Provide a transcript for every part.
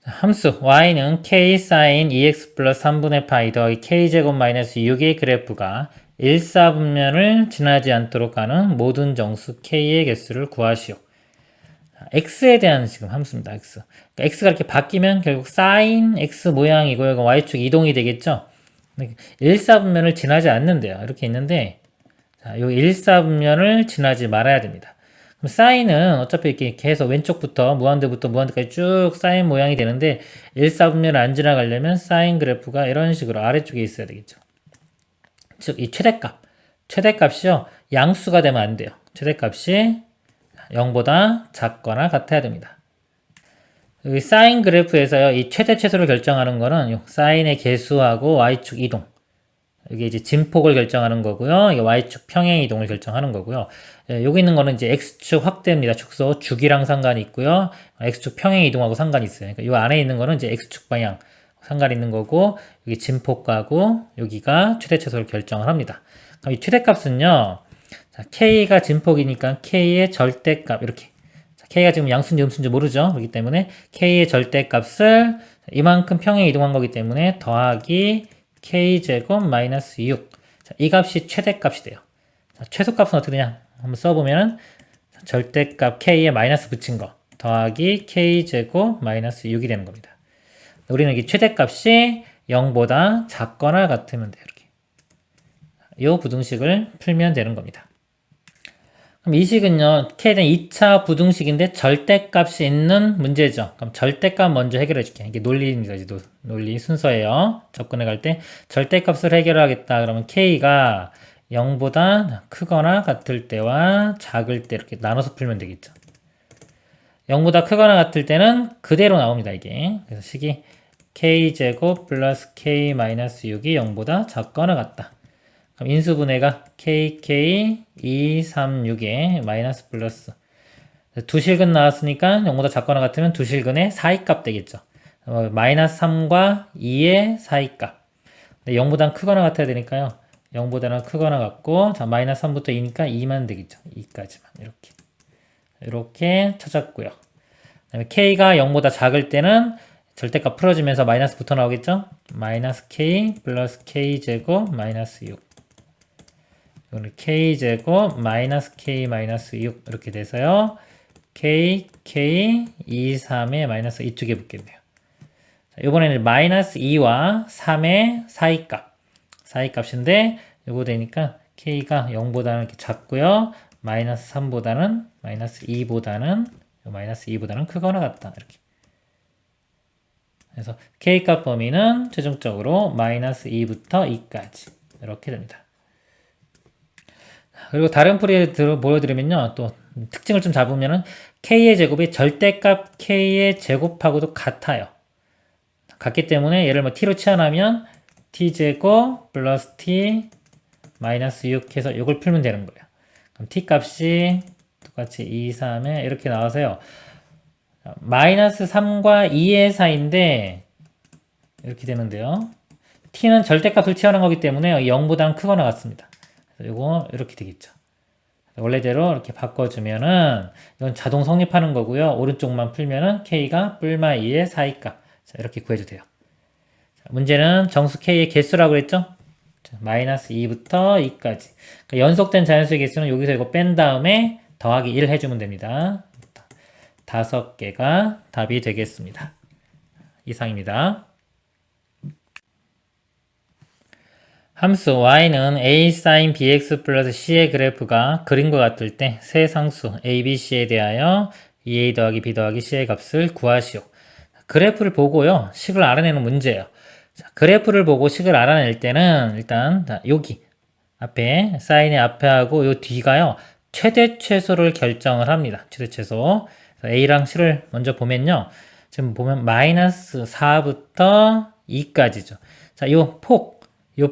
함수 y는 k sin 2x 플러스 3분의 파이 더하기 k제곱 마이너스 6의 그래프가 1사분면을 지나지 않도록 하는 모든 정수 k의 개수를 구하시오. x에 대한 지금 함수입니다. x. 그러니까 x가 이렇게 바뀌면 결국 sin x 모양이고 이거 y축 이동이 되겠죠. 1사분면을 지나지 않는데요. 이렇게 있는데 자, 요 1사분면을 지나지 말아야 됩니다. 그럼 사인은 어차피 이렇게 계속 왼쪽부터 무한대부터 무한대까지 쭉 사인 모양이 되는데 1사분면을 안 지나가려면 사인 그래프가 이런 식으로 아래쪽에 있어야 되겠죠. 즉 이 최대값이요. 양수가 되면 안 돼요. 최대값이 0보다 작거나 같아야 됩니다. 여기 사인 그래프에서요. 이 최대 최소를 결정하는 거는 사인의 개수하고 y축 이동 이게 이제 진폭을 결정하는 거고요. 이게 y축 평행 이동을 결정하는 거고요. 예, 여기 있는 거는 이제 x축 확대입니다. 축소 주기랑 상관이 있고요. x축 평행 이동하고 상관이 있어요. 그러니까 이 안에 있는 거는 이제 x축 방향 상관이 있는 거고 여기 진폭하고 여기가 최대 최소를 결정을 합니다. 그럼 이 최대값은요. 자, k가 진폭이니까 k의 절대값 이렇게 자, k가 지금 양수인지 음수인지 모르죠. 그렇기 때문에 k의 절대값을 이만큼 평행 이동한 거기 때문에 더하기 k제곱 마이너스 6. 자, 이 값이 최대값이 돼요. 자, 최소값은 어떻게 되냐? 한번 써보면 절대값 k에 마이너스 붙인 거 더하기 k제곱 마이너스 6이 되는 겁니다. 우리는 이 최대값이 0보다 작거나 같으면 돼요. 이렇게. 이 부등식을 풀면 되는 겁니다. 그럼 이 식은요, K에 대한 2차 부등식인데 절대값이 있는 문제죠. 그럼 절대값 먼저 해결해 줄게. 이게 논리입니다. 논리 순서예요. 접근해 갈 때 절대값을 해결하겠다. 그러면 K가 0보다 크거나 같을 때와 작을 때 이렇게 나눠서 풀면 되겠죠. 0보다 크거나 같을 때는 그대로 나옵니다. 이게. 그래서 식이 K제곱 플러스 K 마이너스 6이 0보다 작거나 같다. 그럼 인수분해가 KK 236에 마이너스 플러스 두 실근 나왔으니까 0보다 작거나 같으면 두 실근의 사이값 되겠죠. 마이너스 3과 2의 사이값. 0보다 크거나 같아야 되니까요. 0보다는 크거나 같고 자 마이너스 3부터 2니까 2만 되겠죠. 2까지만 이렇게 찾았고요. 그다음에 K가 0보다 작을 때는 절대값 풀어지면서 마이너스 붙어 나오겠죠. 마이너스 K 플러스 K제곱 마이너스 6 이거는 k제곱 마이너스 k 마이너스 6 이렇게 돼서요. k, k, 2, 3의 마이너스 이쪽에 붙겠네요. 자, 이번에는 마이너스 2와 3의 사이값인데 이거 되니까 k가 0보다는 이렇게 작고요. 마이너스 3보다는 마이너스 2보다는 크거나 같다. 이렇게. 그래서 k값 범위는 최종적으로 마이너스 2부터 2까지 이렇게 됩니다. 그리고 다른 풀이 보여드리면요. 또 특징을 좀 잡으면은 k의 제곱이 절대값 k의 제곱하고도 같아요. 같기 때문에 얘를 뭐 t로 치환하면 t제곱 플러스 t 마이너스 6 해서 이걸 풀면 되는 거예요. 그럼 t 값이 똑같이 2, 3에 이렇게 나와서요. 마이너스 3과 2의 사이인데 이렇게 되는데요. t는 절대값을 치환한 거기 때문에 0보다는 크거나 같습니다. 이거 이렇게 되겠죠. 원래대로 이렇게 바꿔주면은 이건 자동 성립하는 거고요. 오른쪽만 풀면은 k가 뿔마 2의 사이값. 자, 이렇게 구해도 돼요. 자, 문제는 정수 k의 개수라고 했죠? 자, 마이너스 2부터 2까지. 그러니까 연속된 자연수의 개수는 여기서 이거 뺀 다음에 더하기 1 해주면 됩니다. 5개가 답이 되겠습니다. 이상입니다. 함수 y는 a sin bx 플러스 c의 그래프가 그림과 같을 때 세 상수 a, b, c에 대하여 2a 더하기 b 더하기 c의 값을 구하시오. 그래프를 보고요. 식을 알아내는 문제예요. 자, 그래프를 보고 식을 알아낼 때는 일단 여기 앞에 사인의 앞에 하고 요 뒤가요. 최대 최소를 결정을 합니다. 최대 최소. a랑 c를 먼저 보면요. 지금 보면 마이너스 4부터 2까지죠. 자, 요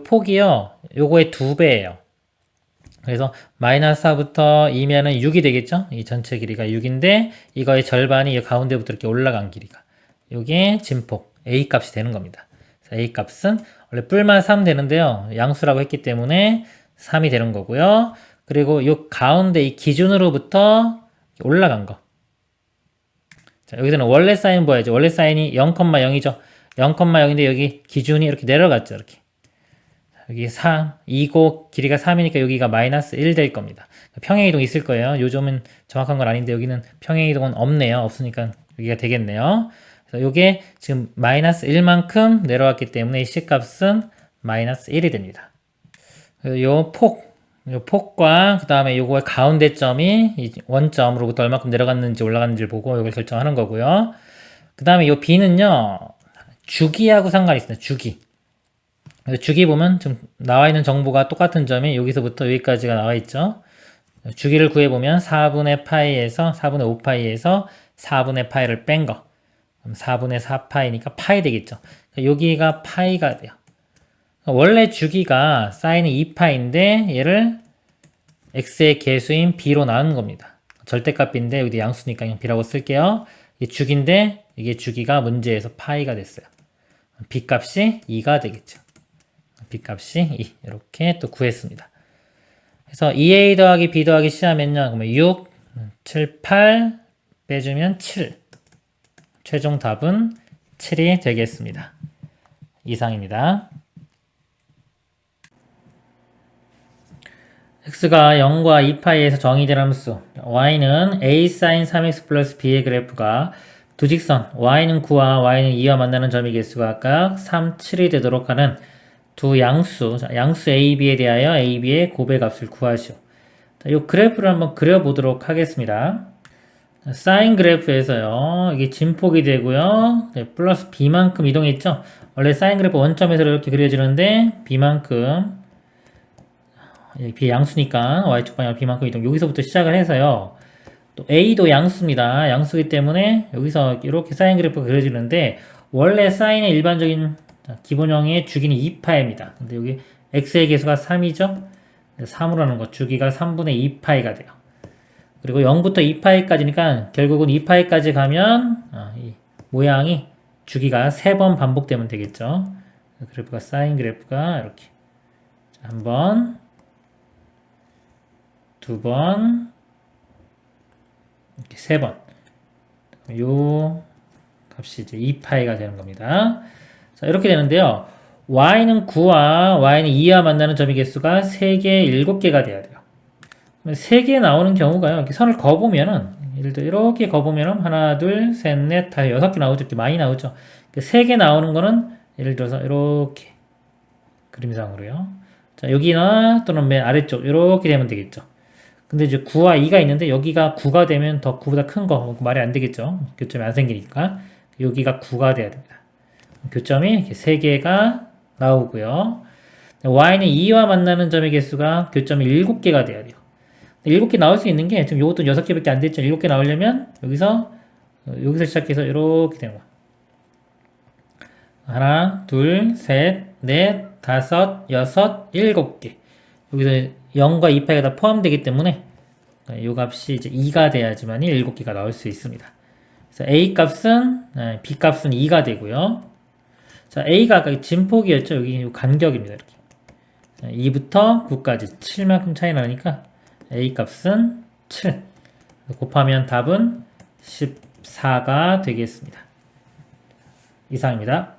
폭이요. 요거의 2배예요. 그래서 마이너스 4부터 2면은 6이 되겠죠? 이 전체 길이가 6인데 이거의 절반이 이 가운데부터 이렇게 올라간 길이가 요게 진폭 A 값이 되는 겁니다. A 값은 원래 뿔만 3 되는데요. 양수라고 했기 때문에 3이 되는 거고요. 그리고 요 가운데 이 기준으로부터 올라간 거. 자, 여기서는 원래 사인 봐야죠. 원래 사인이 0,0이죠. 0,0인데 여기 기준이 이렇게 내려갔죠. 이렇게. 여기 3, 2고 길이가 3이니까 여기가 마이너스 1 될 겁니다. 평행이동 있을 거예요. 요즘은 정확한 건 아닌데 여기는 평행이동은 없네요. 없으니까 여기가 되겠네요. 그래서 요게 지금 마이너스 1만큼 내려왔기 때문에 이 C값은 마이너스 1이 됩니다. 요 폭과 그 다음에 요거의 가운데 점이 이 원점으로부터 얼마큼 내려갔는지 올라갔는지를 보고 이걸 결정하는 거고요. 그 다음에 요 B는요, 주기하고 상관이 있습니다. 주기 보면 지금 나와 있는 정보가 똑같은 점이 여기서부터 여기까지가 나와 있죠. 주기를 구해보면 4분의 5파이에서 4분의 파이를 뺀 거. 그럼 4분의 4파이니까 파이 되겠죠. 여기가 파이가 돼요. 원래 주기가 사인이 2파인데 얘를 x의 개수인 b로 나눈 겁니다. 절대값인데 여기 양수니까 그냥 b라고 쓸게요. 이게 주기인데 이게 주기가 문제에서 파이가 됐어요. b값이 2가 되겠죠. b값이 2 이렇게 또 구했습니다. 그래서 2a 더하기 b 더하기 c 하면요. 그러면 6, 7, 8 빼주면 7. 최종 답은 7이 되겠습니다. 이상입니다. x가 0과 2파이에서 정의된 함수 y는 a sin 3x 플러스 b의 그래프가 두 직선 y는 9와 y는 2와 만나는 점의 개수가 각각 3, 7이 되도록 하는 두 양수, 양수 a, b에 대하여 a, b의 곱의 값을 구하시오. 이 그래프를 한번 그려보도록 하겠습니다. 사인 그래프에서요, 이게 진폭이 되고요, 플러스 b만큼 이동했죠? 원래 사인 그래프 원점에서 이렇게 그려지는데 b만큼 b 양수니까 y축 방향 b만큼 이동. 여기서부터 시작을 해서요. 또 a도 양수입니다. 양수이기 때문에 여기서 이렇게 사인 그래프가 그려지는데 원래 사인의 일반적인 기본형의 주기는 2파입니다. 근데 여기 x의 개수가 3이죠. 3으로 하는 거 주기가 3분의 2파이가 돼요. 그리고 0부터 2파이까지니까 결국은 2파이까지 가면 이 모양이 주기가 3번 반복되면 되겠죠. 그래프가 사인 그래프가 이렇게 한 번, 두 번, 이렇게 세 번. 요 값이 이제 2파이가 되는 겁니다. 자, 이렇게 되는데요. y는 9와 y는 2와 만나는 점의 개수가 3개, 7개가 돼야 돼요. 3개 나오는 경우가요. 이렇게 선을 그어보면은, 예를 들어 이렇게 그어보면은 하나, 둘, 셋, 넷, 다 6개 나오죠. 이렇게 많이 나오죠. 3개 나오는 거는 예를 들어서 이렇게 그림상으로요. 자, 여기나 또는 맨 아래쪽 이렇게 되면 되겠죠. 근데 이제 9와 2가 있는데 여기가 9가 되면 더 9보다 큰 거 말이 안 되겠죠. 교점이 안 생기니까 여기가 9가 돼야 됩니다. 교점이 이렇게 3개가 나오고요. y는 2와 만나는 점의 개수가 교점이 7개가 돼야 돼요. 7개 나올 수 있는 게 지금 이것도 6개밖에 안 됐죠. 7개 나오려면 여기서 시작해서 이렇게 되는 거야. 하나, 둘, 셋, 넷, 다섯, 여섯, 7개. 여기서 0과 2파이가 다 포함되기 때문에 이 값이 이제 2가 돼야지만이 7개가 나올 수 있습니다. 그래서 a 값은 b 값은 2가 되고요. 자, a가 아까 진폭이었죠. 여기 간격입니다. 이렇게 2부터 9까지 7만큼 차이 나니까 a 값은 7 곱하면 답은 14가 되겠습니다. 이상입니다.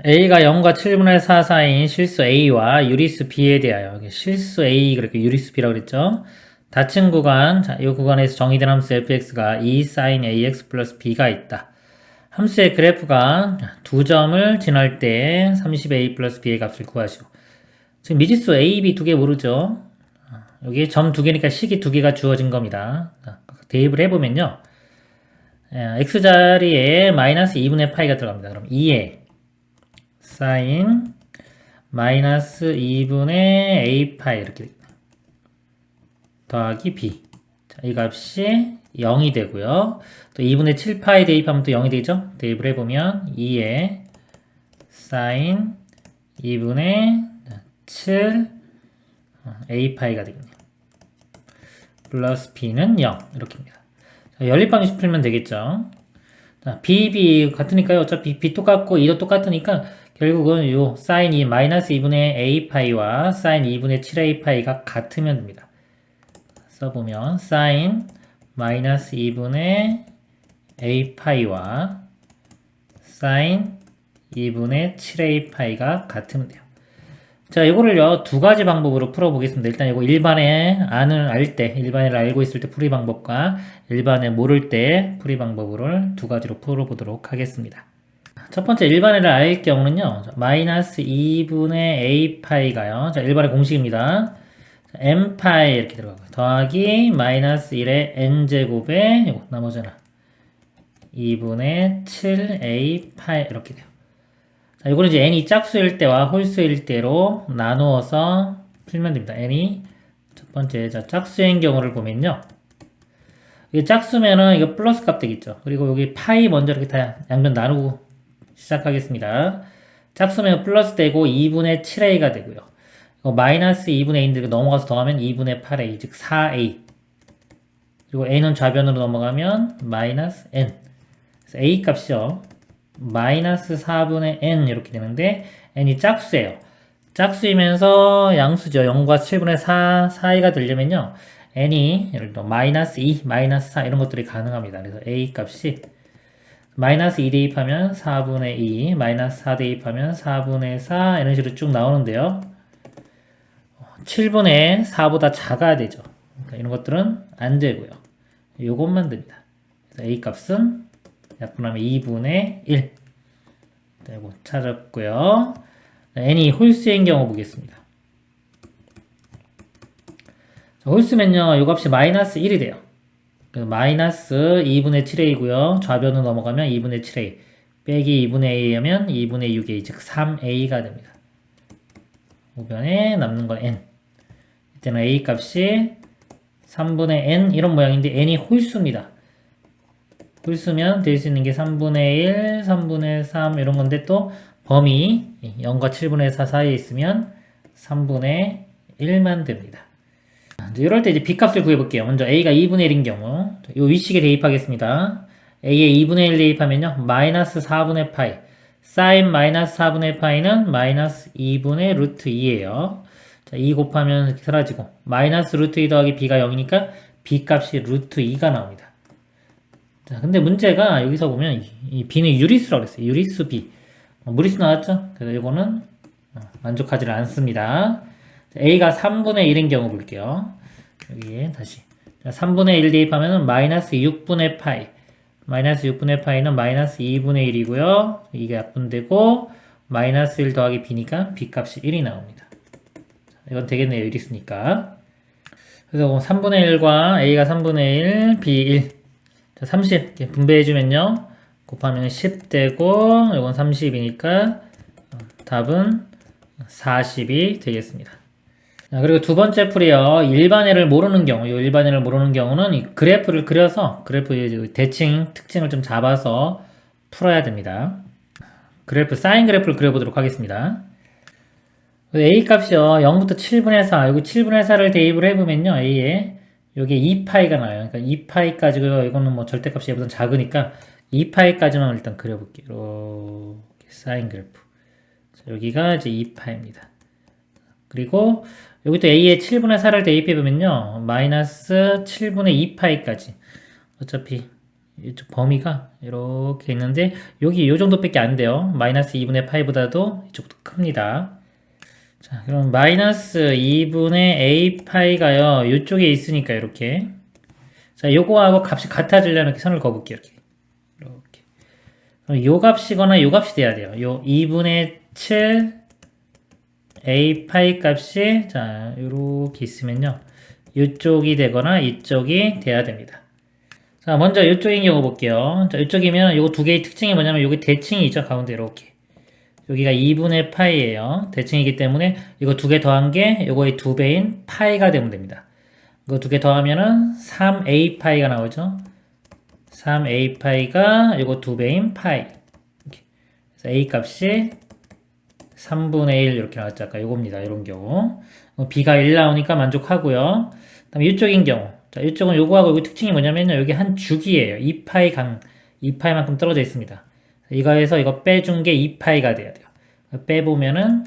a가 0과 7분의 4 사이인 실수 a와 유리수 b에 대하여 실수 a 그렇게 유리수 b라고 그랬죠. 닫힌 구간, 자, 이 구간에서 정의된 함수 fx가 2 sin ax 플러스 b가 있다. 함수의 그래프가 두 점을 지날 때 30a 플러스 b의 값을 구하시오. 지금 미지수 a, b 두 개 모르죠. 여기 점 두 개니까 식이 두 개가 주어진 겁니다. 대입을 해보면요. x자리에 마이너스 2분의 파이가 들어갑니다. 그럼 2에 sin 마이너스 2분의 a파이 이렇게 더하기 b. 자, 이 값이 0이 되고요. 또 2분의 7파이 대입하면 또 0이 되죠. 대입을 해보면 2에 sin 2분의 7 a파이가 되겠네요. 플러스 b는 0 이렇게입니다. 자, 연립방식 풀면 되겠죠. 자, b 같으니까요. 어차피 b 똑같고 2도 똑같으니까 결국은 요 sin 마이너스 2분의 a파이와 sin 2분의 7a파이가 같으면 됩니다. 써보면 sin 마이너스 2분의 a 파이와 sin 2분의 7a 파이가 같으면 돼요. 자, 이거를요, 두 가지 방법으로 풀어보겠습니다. 일단 이거 일반의 안을 알 때, 일반을 알고 있을 때 풀이 방법과 일반의 모를 때 풀이 방법을 두 가지로 풀어보도록 하겠습니다. 첫 번째 일반의를 알 경우는요, 마이너스 2분의 a 파이가요. 자, 일반의 공식입니다. 자, m 파이 이렇게 들어가고요. 더하기 마이너스 1의 n제곱에 이거 나머지는 2분의 7a 파이 이렇게 돼요. 자, 이거는 이제 n이 짝수일 때와 홀수일 때로 나누어서 풀면 됩니다. n이 첫 번째 자, 짝수인 경우를 보면요. 이게 짝수면은 이거 플러스 값 되겠죠. 그리고 여기 파이 먼저 이렇게 다 양변 나누고 시작하겠습니다. 짝수면 플러스 되고 2분의 7a가 되고요. 이거 마이너스 2분의 a인데 넘어가서 더하면 2분의 8a 즉 4a. 그리고 a는 좌변으로 넘어가면 마이너스 n. 그래서 a 값이요. 마이너스 4분의 n 이렇게 되는데 n이 짝수예요. 짝수이면서 양수죠. 0과 7분의 4 사이가 되려면요. n이 예를 들어 마이너스 2, 마이너스 4 이런 것들이 가능합니다. 그래서 a 값이 마이너스 2 대입하면 4분의 2, 마이너스 4 대입하면 4분의 4 이런 식으로 쭉 나오는데요. 7분의 4보다 작아야 되죠. 그러니까 이런 것들은 안 되고요. 요것만 됩니다. 그래서 a 값은 약분하면 2분의 1. 이거 찾았고요. n이 홀수인 경우 보겠습니다. 자, 홀수면요, 요 값이 마이너스 1이 돼요. 마이너스 2분의 7a고요. 좌변으로 넘어가면 2분의 7a. 빼기 2분의 a 하면 2분의 6a, 즉 3a가 됩니다. 우변에 남는 건 n. 이때는 a 값이 3분의 n 이런 모양인데 n이 홀수입니다. 홀수면 될 수 있는 게 3분의 1, 3분의 3 이런 건데 또 범위 0과 7분의 4 사이에 있으면 3분의 1만 됩니다. 이럴 때 이제 b값을 구해볼게요. 먼저 a가 2분의 1인 경우 이 위식에 대입하겠습니다. a에 2분의 1 대입하면요. 마이너스 4분의 파이 사인 마이너스 4분의 파이는 마이너스 2분의 루트 2예요. 자, 2 곱하면 이렇게 사라지고 마이너스 루트 2 더하기 b가 0이니까 b값이 루트 2가 나옵니다. 자, 근데 문제가 여기서 보면 이 b는 유리수라고 그랬어요. 유리수 b. 무리수 나왔죠? 그래서 이거는 만족하지 않습니다. 자, a가 3분의 1인 경우 볼게요. 여기에 다시. 자, 3분의 1 대입하면 마이너스 6분의 파이. 마이너스 6분의 파이는 마이너스 2분의 1이고요. 이게 약분되고 마이너스 1 더하기 b니까 b값이 1이 나옵니다. 자, 이건 되겠네요. 유리수니까. 그래서 3분의 1과 a가 3분의 1, b 1. 자, 30 이렇게 분배해주면요. 곱하면 10 되고 이건 30이니까 답은 40이 되겠습니다. 자, 그리고 두 번째 풀이요. 일반애를 모르는 경우, 이 일반애를 모르는 경우는 이 그래프를 그려서 그래프의 대칭, 특징을 좀 잡아서 풀어야 됩니다. 그래프, 사인 그래프를 그려보도록 하겠습니다. a 값이요. 0부터 7분의 4, 여기 7분의 4를 대입을 해보면요. a에 여기 2파이가 나와요. 그러니까 2파이까지고요. 이거는 뭐 절대값이 얘보다 작으니까 2파이까지만 일단 그려볼게요. 이렇게 사인 그래프. 자, 여기가 이제 2파입니다. 그리고 여기 또 a에 7분의 4를 대입해보면요. 마이너스 7분의 2파이까지. 어차피 이쪽 범위가 이렇게 있는데 여기 요 정도밖에 안 돼요. 마이너스 2분의 파이보다도 이쪽도 큽니다. 자, 그럼 마이너스 2분의 a 파이가요. 이쪽에 있으니까 이렇게. 자, 요거하고 값이 같아지려면 이렇게 선을 그어볼게요. 이렇게. 그럼 요 값이거나 요 값이 돼야 돼요. 요 2분의 7 a 파이 값이 자, 요렇게 있으면요. 이쪽이 되거나 이쪽이 돼야 됩니다. 자, 먼저 이쪽인 경우 볼게요. 자, 이쪽이면 요거 두 개의 특징이 뭐냐면 여기 대칭이 있죠. 가운데 이렇게. 여기가 2분의 파이예요. 대칭이기 때문에 이거 두 개 더한 게 요거의 두 배인 파이가 되면 됩니다. 이거 두 개 더하면은 3a 파이가 나오죠. 3a 파이가 요거 두 배인 파이. 이렇게. 그래서 a 값이 3분의 1 이렇게 나왔죠. 아까 요겁니다. 이런 경우. b가 1 나오니까 만족하고요. 그다음에 이쪽인 경우. 자, 이쪽은 요거하고 여기 특징이 뭐냐면요. 여기 한 주기예요. 2파이만큼 떨어져 있습니다. 이거에서 이거 빼준 게 2파이가 돼야 돼요. 빼보면은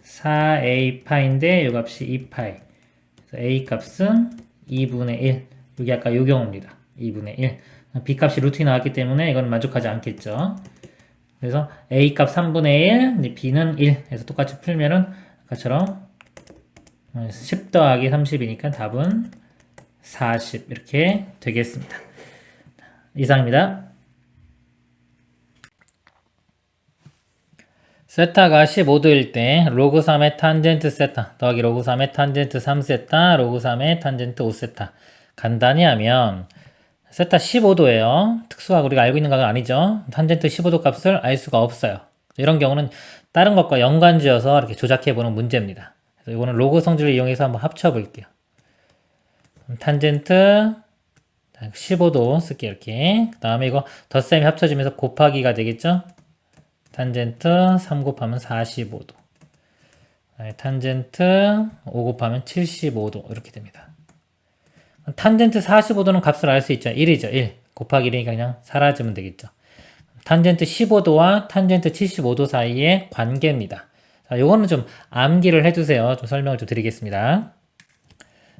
4a 파인데 요 값이 2파이. 그래서 a 값은 2분의 1. 여기 아까 요 경우입니다. 2분의 1. b 값이 루트이 나왔기 때문에 이건 만족하지 않겠죠. 그래서 a 값 3분의 1, b는 1 해서 똑같이 풀면은 아까처럼 10 더하기 30이니까 답은 40 이렇게 되겠습니다. 이상입니다. 세타가 15도일 때 로그 3의 탄젠트 세타 더하기 로그 3의 탄젠트 3세타 로그 3의 탄젠트 5세타 간단히 하면 세타 15도예요. 특수하고 우리가 알고 있는 건 아니죠. 탄젠트 15도 값을 알 수가 없어요. 이런 경우는 다른 것과 연관지어서 이렇게 조작해보는 문제입니다. 그래서 이거는 로그 성질을 이용해서 한번 합쳐볼게요. 탄젠트 15도 쓸게요. 이렇게. 그 다음에 이거 덧셈이 합쳐지면서 곱하기가 되겠죠. 탄젠트 3 곱하면 45도. 탄젠트 5 곱하면 75도. 이렇게 됩니다. 탄젠트 45도는 값을 알 수 있죠. 1이죠. 1. 곱하기 1이니까 그냥 사라지면 되겠죠. 탄젠트 15도와 탄젠트 75도 사이의 관계입니다. 자, 요거는 좀 암기를 해두세요. 좀 설명을 좀 드리겠습니다.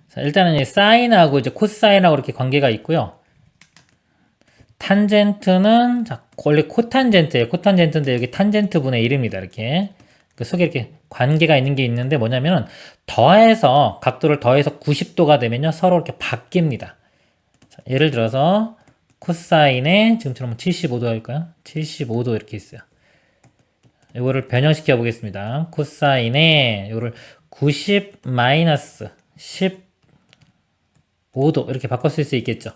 자, 일단은 사인하고 이제 코사인하고 이렇게 관계가 있고요. 탄젠트는 자, 원래 코탄젠트예요. 코탄젠트인데 여기 탄젠트 분의 1입니다. 이렇게 그 속에 이렇게 관계가 있는 게 있는데 뭐냐면은 더해서 각도를 더해서 90도가 되면요 서로 이렇게 바뀝니다. 자, 예를 들어서 코사인에 지금처럼 75도 할까요? 75도 이렇게 있어요. 이거를 변형시켜 보겠습니다. 코사인에 이거를 90 마이너스 15도 이렇게 바꿔 쓸 수 있겠죠.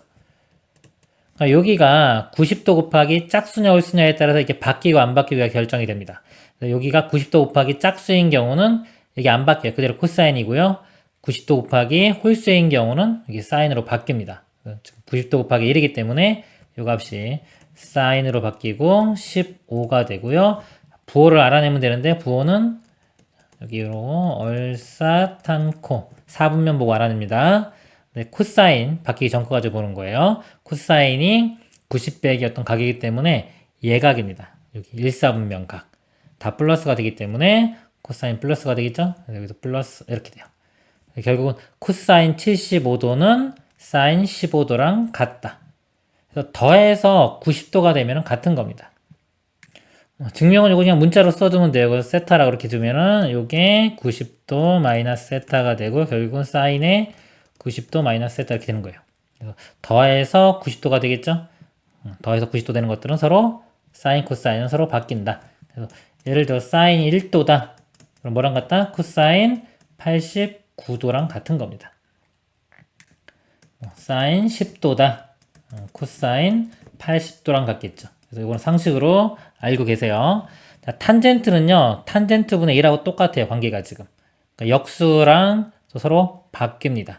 여기가 90도 곱하기 짝수냐 홀수냐에 따라서 이렇게 바뀌고 안 바뀌고가 결정이 됩니다. 여기가 90도 곱하기 짝수인 경우는 이게 안 바뀌어요. 그대로 코사인이고요. 90도 곱하기 홀수인 경우는 이게 사인으로 바뀝니다. 90도 곱하기 1이기 때문에 이 값이 사인으로 바뀌고 15가 되고요. 부호를 알아내면 되는데 부호는 여기로 얼사탄코 4분면 보고 알아냅니다. 네, 코사인 바뀌기 전 거 가지고 보는 거예요. 코사인이 90 빼기 어떤 각이기 때문에 예각입니다. 여기 1,4분면 각. 다 플러스가 되기 때문에 코사인 플러스가 되겠죠? 여기서 플러스 이렇게 돼요. 결국은 코사인 75도는 사인 15도랑 같다. 그래서 더해서 90도가 되면 같은 겁니다. 증명은 이거 그냥 문자로 써두면 돼요. 그래서 세타라고 이렇게 두면은 이게 90도 마이너스 세타가 되고 결국은 사인에 90도 마이너스 세타 이렇게 되는 거예요. 그래서 더해서 90도가 되겠죠? 더해서 90도 되는 것들은 서로 사인, 코사인은 서로 바뀐다. 그래서 예를 들어 사인 1도다. 그럼 뭐랑 같다? 코사인 89도랑 같은 겁니다. 사인 10도다. 코사인 80도랑 같겠죠. 그래서 이건 상식으로 알고 계세요. 자, 탄젠트는요. 탄젠트 분의 1하고 똑같아요. 관계가 지금. 그러니까 역수랑 서로 바뀝니다.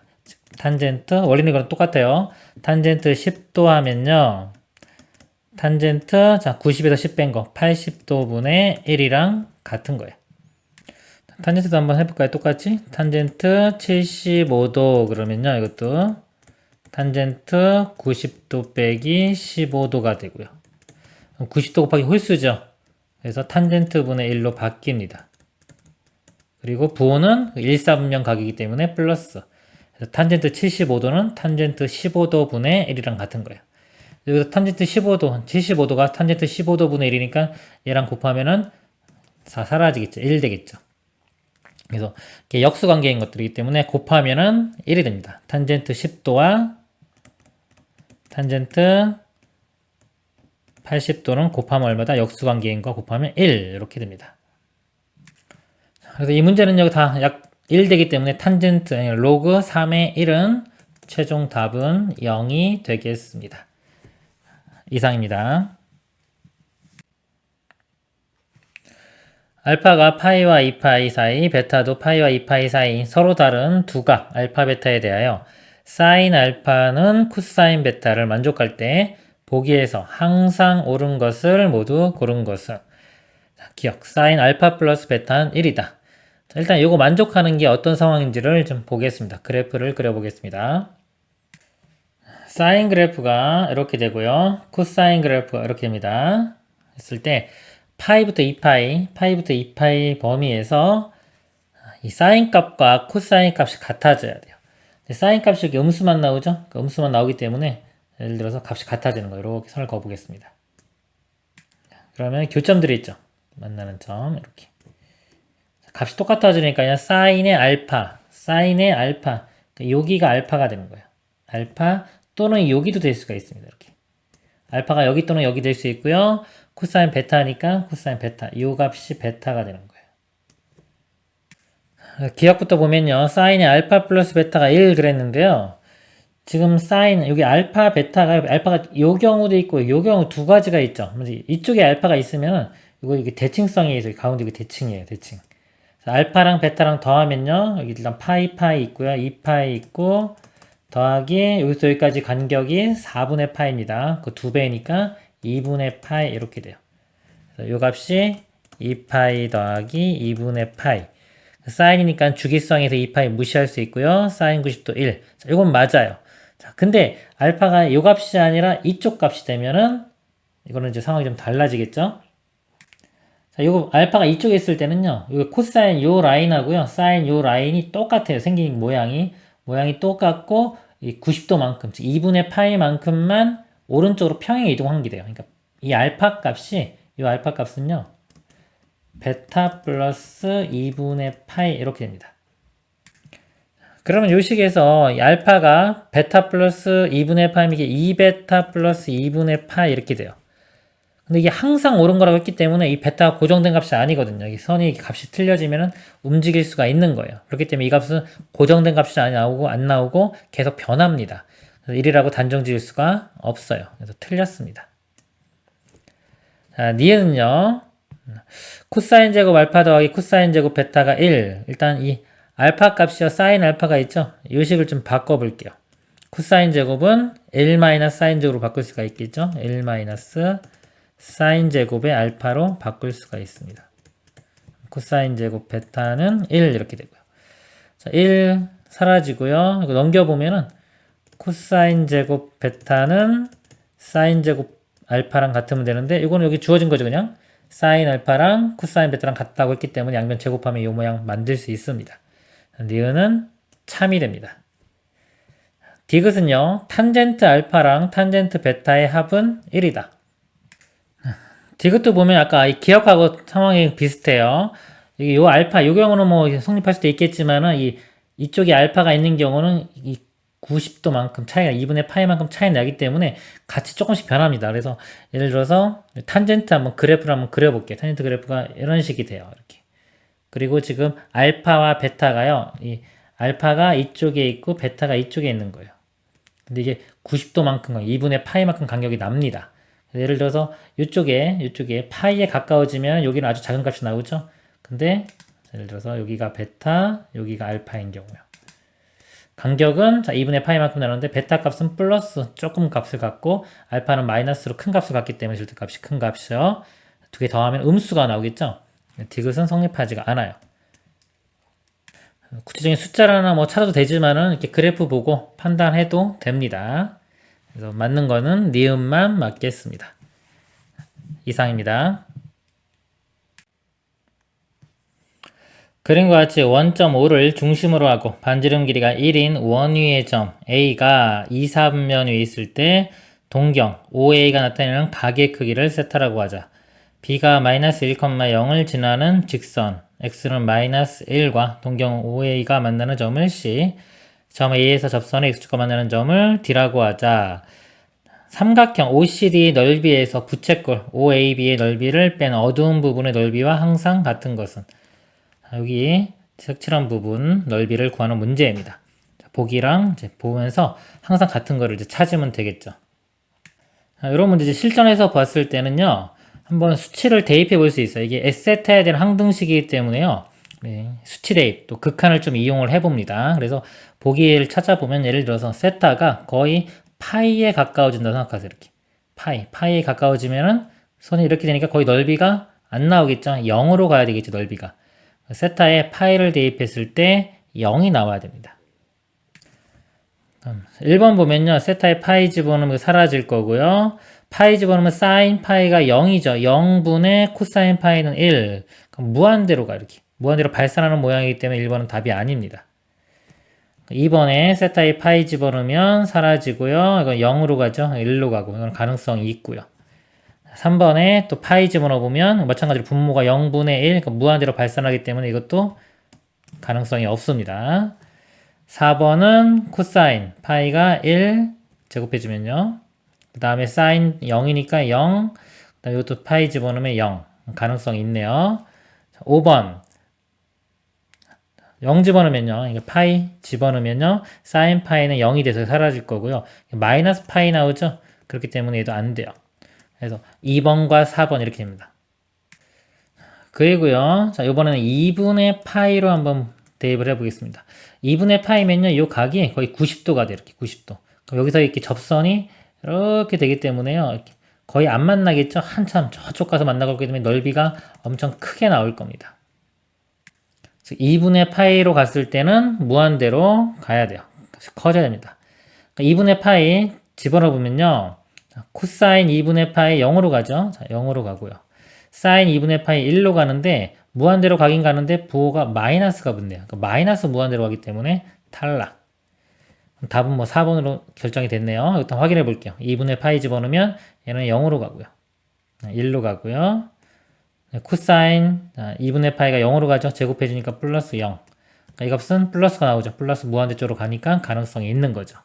탄젠트 원리는 이거랑 똑같아요. 탄젠트 10도 하면요. 탄젠트 자 90에서 10 뺀 거 80도 분의 1이랑 같은 거예요. 탄젠트도 한번 해볼까요? 똑같이 탄젠트 75도 그러면요. 이것도 탄젠트 90도 빼기 15도가 되고요. 90도 곱하기 홀수죠. 그래서 탄젠트 분의 1로 바뀝니다. 그리고 부호는 1,4분면 각이기 때문에 플러스. 그래서 탄젠트 75도는 탄젠트 15도 분의 1이랑 같은 거예요. 여기서 탄젠트 15도, 75도가 탄젠트 15도 분의 1이니까 얘랑 곱하면은 사라지겠죠. 1 되겠죠. 그래서 이게 역수 관계인 것들이기 때문에 곱하면은 1이 됩니다. 탄젠트 10도와 탄젠트 80도는 곱하면 얼마다? 역수 관계인 거 곱하면 1 이렇게 됩니다. 그래서 이 문제는 여기 다 약 1 되기 때문에 탄젠트 로그 3의 1은 최종 답은 0이 되겠습니다. 이상입니다. 알파가 파이와 2파이 사이, 베타도 파이와 2파이 사이인 서로 다른 두 각 알파 베타에 대하여 사인 알파는 코사인 베타를 만족할 때 보기에서 항상 옳은 것을 모두 고른 것은 기억 사인 알파 플러스 베타는 1이다. 자, 일단 이거 만족하는 게 어떤 상황인지를 좀 보겠습니다. 그래프를 그려보겠습니다. 사인 그래프가 이렇게 되고요. 코사인 그래프가 이렇게 됩니다. 했을 때 파이부터 2파이 범위에서 이 사인 값과 코사인 값이 같아져야 돼요. 사인 값이 이렇게 음수만 나오죠? 그 음수만 나오기 때문에 예를 들어서 값이 같아지는 거예요. 이렇게 선을 그어보겠습니다. 그러면 교점들이 있죠. 만나는 점 이렇게 값이 똑같아지니까 그냥 사인의 알파 여기가 알파가 되는 거예요. 알파 또는 여기도 될 수가 있습니다. 이렇게 알파가 여기 또는 여기 될 수 있고요. 코사인 베타니까 코사인 베타 이 값이 베타가 되는 거예요. 기억부터 보면요. 사인의 알파 플러스 베타가 1 그랬는데요. 지금 사인 여기 알파가 요 경우도 있고 요 경우 두 가지가 있죠. 이쪽에 알파가 있으면 이게 대칭성이 있어요. 가운데 이게 대칭이에요. 대칭. 알파랑 베타랑 더하면요. 여기 일단 파이 있고요. 2파이 있고 더하기 여기서 여기까지 간격이 4분의 파입니다. 그 2배니까 2분의 파이 이렇게 돼요. 그래서 요 값이 2파이 더하기 2분의 파이. 사인이니까 주기성에서 2파이 무시할 수 있고요. 사인 90도 1. 자, 이건 맞아요. 자, 근데 알파가 요 값이 아니라 이쪽 값이 되면은 이거는 이제 상황이 좀 달라지겠죠? 자, 요거 알파가 이쪽에 있을 때는요. 요 코사인 요 라인하고요. 사인 요 라인이 똑같아요. 생긴 모양이 똑같고 이 90도만큼, 즉 2분의 파이만큼만 오른쪽으로 평행 이동한 게 돼요. 그러니까 이 알파 값이 요 알파 값은요. 베타 플러스 2분의 파이 이렇게 됩니다. 그러면 요 식에서 이 알파가 베타 플러스 2분의 파이면 이게 2베타 플러스 2분의 파이 이렇게 돼요. 근데 이게 항상 옳은 거라고 했기 때문에 이 베타가 고정된 값이 아니거든요. 이 선이 값이 틀려지면 움직일 수가 있는 거예요. 그렇기 때문에 이 값은 고정된 값이 안 나오고 계속 변합니다. 그래서 1이라고 단정 지을 수가 없어요. 그래서 틀렸습니다. 자, 니은은요. 코사인 제곱 알파 더하기 코사인 제곱 베타가 1. 일단 이 알파 값이요. 사인 알파가 있죠. 이 식을 좀 바꿔볼게요. 코사인 제곱은 1 마이너스 사인 제곱으로 바꿀 수가 있겠죠. 1 마이너스 사인 제곱의 알파로 바꿀 수가 있습니다. 코사인 제곱 베타는 1 이렇게 되고요. 자, 1 사라지고요. 이거 넘겨보면은 코사인 제곱 베타는 사인 제곱 알파랑 같으면 되는데 이거는 여기 주어진 거죠. 그냥 사인 알파랑 코사인 베타랑 같다고 했기 때문에 양변 제곱하면 이 모양 만들 수 있습니다. 니은은 참이 됩니다. 디귿은요. 탄젠트 알파랑 탄젠트 베타의 합은 1이다. 디귿도 보면 아까 기억하고 상황이 비슷해요. 이게 요 알파, 요 경우는 뭐 성립할 수도 있겠지만은 이쪽에 알파가 있는 경우는 이 90도만큼 차이가 2분의 파이만큼 차이 나기 때문에 같이 조금씩 변합니다. 그래서 예를 들어서 탄젠트 한번 그래프를 한번 그려볼게요. 탄젠트 그래프가 이런 식이 돼요. 이렇게. 그리고 지금 알파와 베타가요. 이 알파가 이쪽에 있고 베타가 이쪽에 있는 거예요. 근데 이게 90도만큼, 2분의 파이만큼 간격이 납니다. 예를 들어서 이쪽에 파이에 가까워지면 여기는 아주 작은 값이 나오죠. 근데 예를 들어서 여기가 베타, 여기가 알파인 경우요. 간격은 2분의 파이만큼 나누는데 베타 값은 플러스 조금 값을 갖고 알파는 마이너스로 큰 값을 갖기 때문에 절대값이 큰 값이요. 두 개 더하면 음수가 나오겠죠. 디귿은 성립하지가 않아요. 구체적인 숫자를 하나 뭐 찾아도 되지만은 이렇게 그래프 보고 판단해도 됩니다. 그래서 맞는 거는 니은만 맞겠습니다. 이상입니다. 그림과 같이 원점 5를 중심으로 하고 반지름 길이가 1인 원 위의 점 A가 2, 4분면 위에 있을 때 동경 OA가 나타내는 각의 크기를 세타라고 하자. B가 마이너스 1,0을 지나는 직선 X는 마이너스 1과 동경 OA가 만나는 점을 C, 점 A에서 접선의 X축과 만나는 점을 D라고 하자. 삼각형 OCD 넓이에서 부채꼴 OAB의 넓이를 뺀 어두운 부분의 넓이와 항상 같은 것은 여기 색칠한 부분 넓이를 구하는 문제입니다. 보기랑 이제 보면서 항상 같은 거를 이제 찾으면 되겠죠. 이런 문제 이제 실전에서 봤을 때는요. 한번 수치를 대입해 볼 수 있어요. 이게 S세타에 대한 항등식이기 때문에요. 네, 수치 대입, 또 극한을 좀 이용을 해봅니다. 그래서 보기를 찾아보면 예를 들어서 세타가 거의 파이에 가까워진다고 생각하세요. 이렇게 파이에 가까워지면은 선이 이렇게 되니까 거의 넓이가 안 나오겠죠. 0으로 가야 되겠죠. 넓이가. 세타에 파이를 대입했을 때 0이 나와야 됩니다. 1번 보면요. 세타에 파이 집어넣으면 사라질 거고요. 파이 집어넣으면 사인 파이가 0이죠. 0분의 코사인 파이는 1. 그럼 무한대로 가 이렇게. 무한대로 발산하는 모양이기 때문에 1번은 답이 아닙니다. 2번에 세타에 파이 집어넣으면 사라지고요. 이건 0으로 가죠. 1로 가고 이건 가능성이 있고요. 3번에 또 파이 집어넣어보면 마찬가지로 분모가 0분의 1 그러니까 무한대로 발산하기 때문에 이것도 가능성이 없습니다. 4번은 코사인 파이가 1 제곱해주면요. 그 다음에 사인 0이니까 0 그 다음에 이것도 파이 집어넣으면 0 가능성이 있네요. 5번 0 집어넣으면요. 이게 파이 집어넣으면요. 사인 파이는 0이 돼서 사라질 거고요. 마이너스 파이 나오죠. 그렇기 때문에 얘도 안 돼요. 그래서 2번과 4번 이렇게 됩니다. 그리고요. 자, 이번에는 2분의 파이로 한번 대입을 해보겠습니다. 2분의 파이면요. 이 각이 거의 90도가 돼요. 이렇게 90도. 여기서 이렇게 접선이 이렇게 되기 때문에요. 이렇게 거의 안 만나겠죠? 한참 저쪽 가서 만나고 때문에 넓이가 엄청 크게 나올 겁니다. 2분의 파이로 갔을 때는 무한대로 가야 돼요. 커져야 됩니다. 2분의 파이 집어넣어보면요. 코사인 2분의 파이 0으로 가죠. 자, 0으로 가고요. 사인 2분의 파이 1로 가는데 무한대로 가긴 가는데 부호가 마이너스가 붙네요. 그러니까 마이너스 무한대로 가기 때문에 탈락. 답은 뭐 4번으로 결정이 됐네요. 일단 확인해 볼게요. 2분의 파이 집어넣으면 얘는 0으로 가고요. 1로 가고요. 코사인 2분의 파이가 0으로 가죠. 제곱해 주니까 플러스 0. 그러니까 이 값은 플러스가 나오죠. 플러스 무한대 쪽으로 가니까 가능성이 있는 거죠.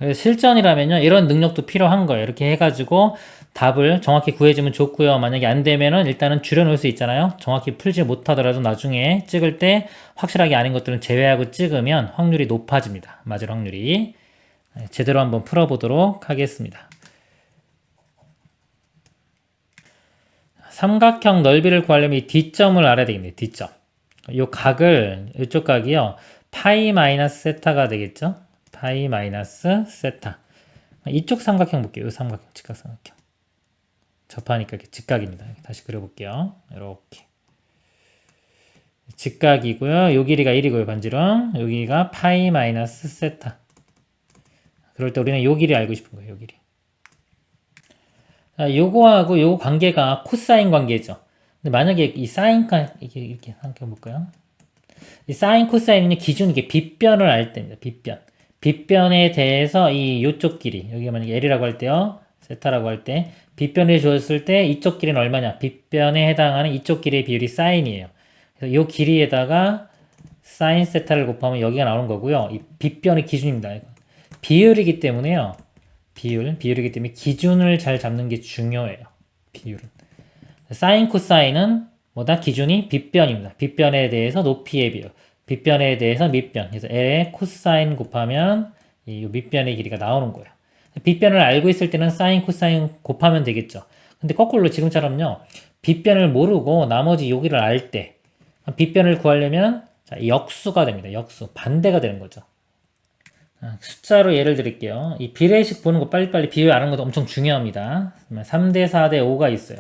실전이라면요. 이런 능력도 필요한 거예요. 이렇게 해가지고 답을 정확히 구해주면 좋고요. 만약에 안 되면은 일단은 줄여놓을 수 있잖아요. 정확히 풀지 못하더라도 나중에 찍을 때 확실하게 아닌 것들은 제외하고 찍으면 확률이 높아집니다. 맞을 확률이. 제대로 한번 풀어보도록 하겠습니다. 삼각형 넓이를 구하려면 이 D점을 알아야 되겠네요. D점. 이 각을, 이쪽 각이요. 파이 마이너스 세타가 되겠죠? 파이 마이너스 세타. 이쪽 삼각형 볼게요. 이 삼각형, 직각삼각형. 접하니까 이렇게 직각입니다. 다시 그려볼게요. 이렇게. 직각이고요. 요 길이가 1이고요. 반지름. 여기가 파이 마이너스 세타. 그럴 때 우리는 요 길이 알고 싶은 거예요. 요 길이. 자, 요거하고 요 관계가 코사인 관계죠. 근데 만약에 이 사인과 이렇게 생각해 볼까요? 이 사인 코사인은 기준 이게 빗변을 알 때입니다. 빗변. 빗변에 대해서 이 요쪽 길이 여기가 만약에 L이라고 할 때요. 세타라고 할 때 빗변을 주었을 때 이쪽 길이는 얼마냐? 빗변에 해당하는 이쪽 길이의 비율이 사인이에요. 그래서 요 길이에다가 사인 세타를 곱하면 여기가 나오는 거고요. 이 빗변의 기준입니다. 비율이기 때문에요. 비율이기 때문에 기준을 잘 잡는 게 중요해요. 비율은. 사인 코사인은 뭐다? 기준이 빗변입니다. 빗변에 대해서 높이의 비율. 빗변에 대해서 밑변. 그래서 L의 코사인 곱하면 이 밑변의 길이가 나오는 거예요. 빗변을 알고 있을 때는 사인, 코사인 곱하면 되겠죠. 근데 거꾸로 지금처럼요. 빗변을 모르고 나머지 여기를 알 때 빗변을 구하려면 역수가 됩니다. 역수. 반대가 되는 거죠. 숫자로 예를 드릴게요. 이 비례식 보는 거 빨리빨리 비율 아는 것도 엄청 중요합니다. 3대 4대 5가 있어요.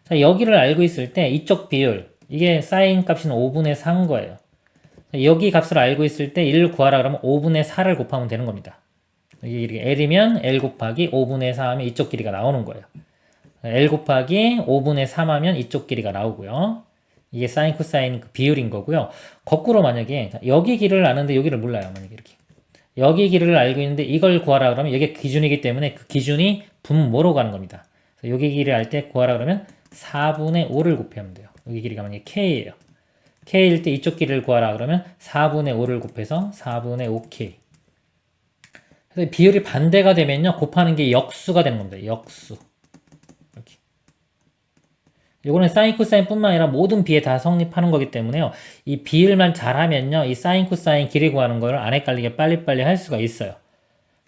자, 여기를 알고 있을 때 이쪽 비율 이게 사인 값이 5분의 4인 거예요. 여기 값을 알고 있을 때 1을 구하라 그러면 5분의 4를 곱하면 되는 겁니다. 이게 L이면 L 곱하기 5분의 4 하면 이쪽 길이가 나오는 거예요. L 곱하기 5분의 3 하면 이쪽 길이가 나오고요. 이게 사인 코사인 그 비율인 거고요. 거꾸로 만약에 여기 길이를 아는데 여기를 몰라요. 만약에 이렇게 여기 길이를 알고 있는데 이걸 구하라 그러면 이게 기준이기 때문에 그 기준이 분모로 가는 겁니다. 여기 길이를 알 때 구하라 그러면 4분의 5를 곱하면 돼요. 여기 길이가 만약에 K예요. K일 때 이쪽 길이를 구하라 그러면 4분의 5를 곱해서 4분의 5K. 그래서 비율이 반대가 되면요. 곱하는 게 역수가 되는 겁니다. 역수. 이렇게. 요거는 사인 코사인 뿐만 아니라 모든 비에 다 성립하는 거기 때문에요. 이 비율만 잘하면요. 이 사인 코사인 길이 구하는 걸 안 헷갈리게 빨리빨리 할 수가 있어요.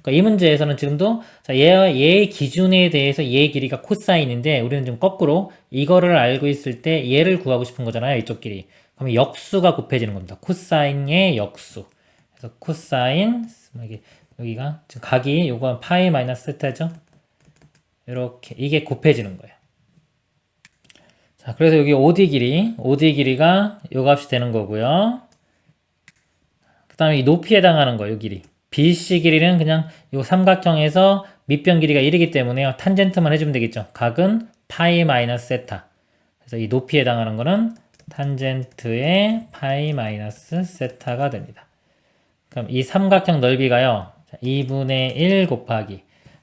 그러니까 이 문제에서는 지금도 얘의 기준에 대해서 얘의 길이가 코사인인데 우리는 지금 거꾸로 이거를 알고 있을 때 얘를 구하고 싶은 거잖아요. 이쪽 길이. 그러면 역수가 곱해지는 겁니다. 코사인의 역수. 그래서 코사인 여기가 지금 각이 요거 파이 마이너스 세타죠. 이렇게 이게 곱해지는 거예요. 자, 그래서 여기 OD 길이가 요 값이 되는 거고요. 그 다음에 이 높이에 해당하는 거, 요 길이. BC 길이는 그냥 요 삼각형에서 밑변 길이가 1이기 때문에요. 탄젠트만 해주면 되겠죠. 각은 파이 마이너스 세타. 그래서 이 높이에 해당하는 거는 탄젠트의 파이 마이너스 세타가 됩니다. 그럼 이 삼각형 넓이가요. 2분의 1 곱하기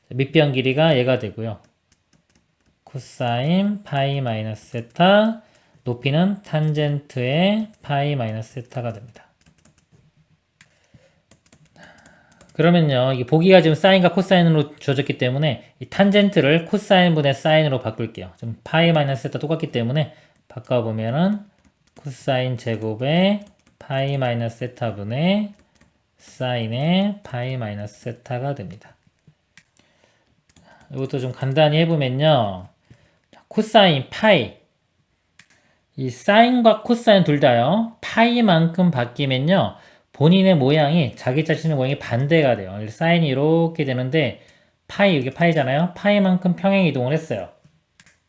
밑변 길이가 얘가 되고요. 코사인 파이 마이너스 세타, 높이는 탄젠트의 파이 마이너스 세타가 됩니다. 그러면요, 이게 보기가 지금 사인과 코사인으로 주어졌기 때문에 이 탄젠트를 코사인분의 사인으로 바꿀게요. 지금 파이 마이너스 세타 똑같기 때문에 바꿔보면은 코사인 제곱의 파이 마이너스 세타분의 사인의 파이 마이너스 세타가 됩니다. 이것도 좀 간단히 해보면요, 코사인 파이, 이 사인과 코사인 둘 다요, 파이만큼 바뀌면요, 본인의 모양이 자기 자신의 모양이 반대가 돼요. 사인이 이렇게 되는데 파이, 이게 파이잖아요. 파이만큼 평행 이동을 했어요.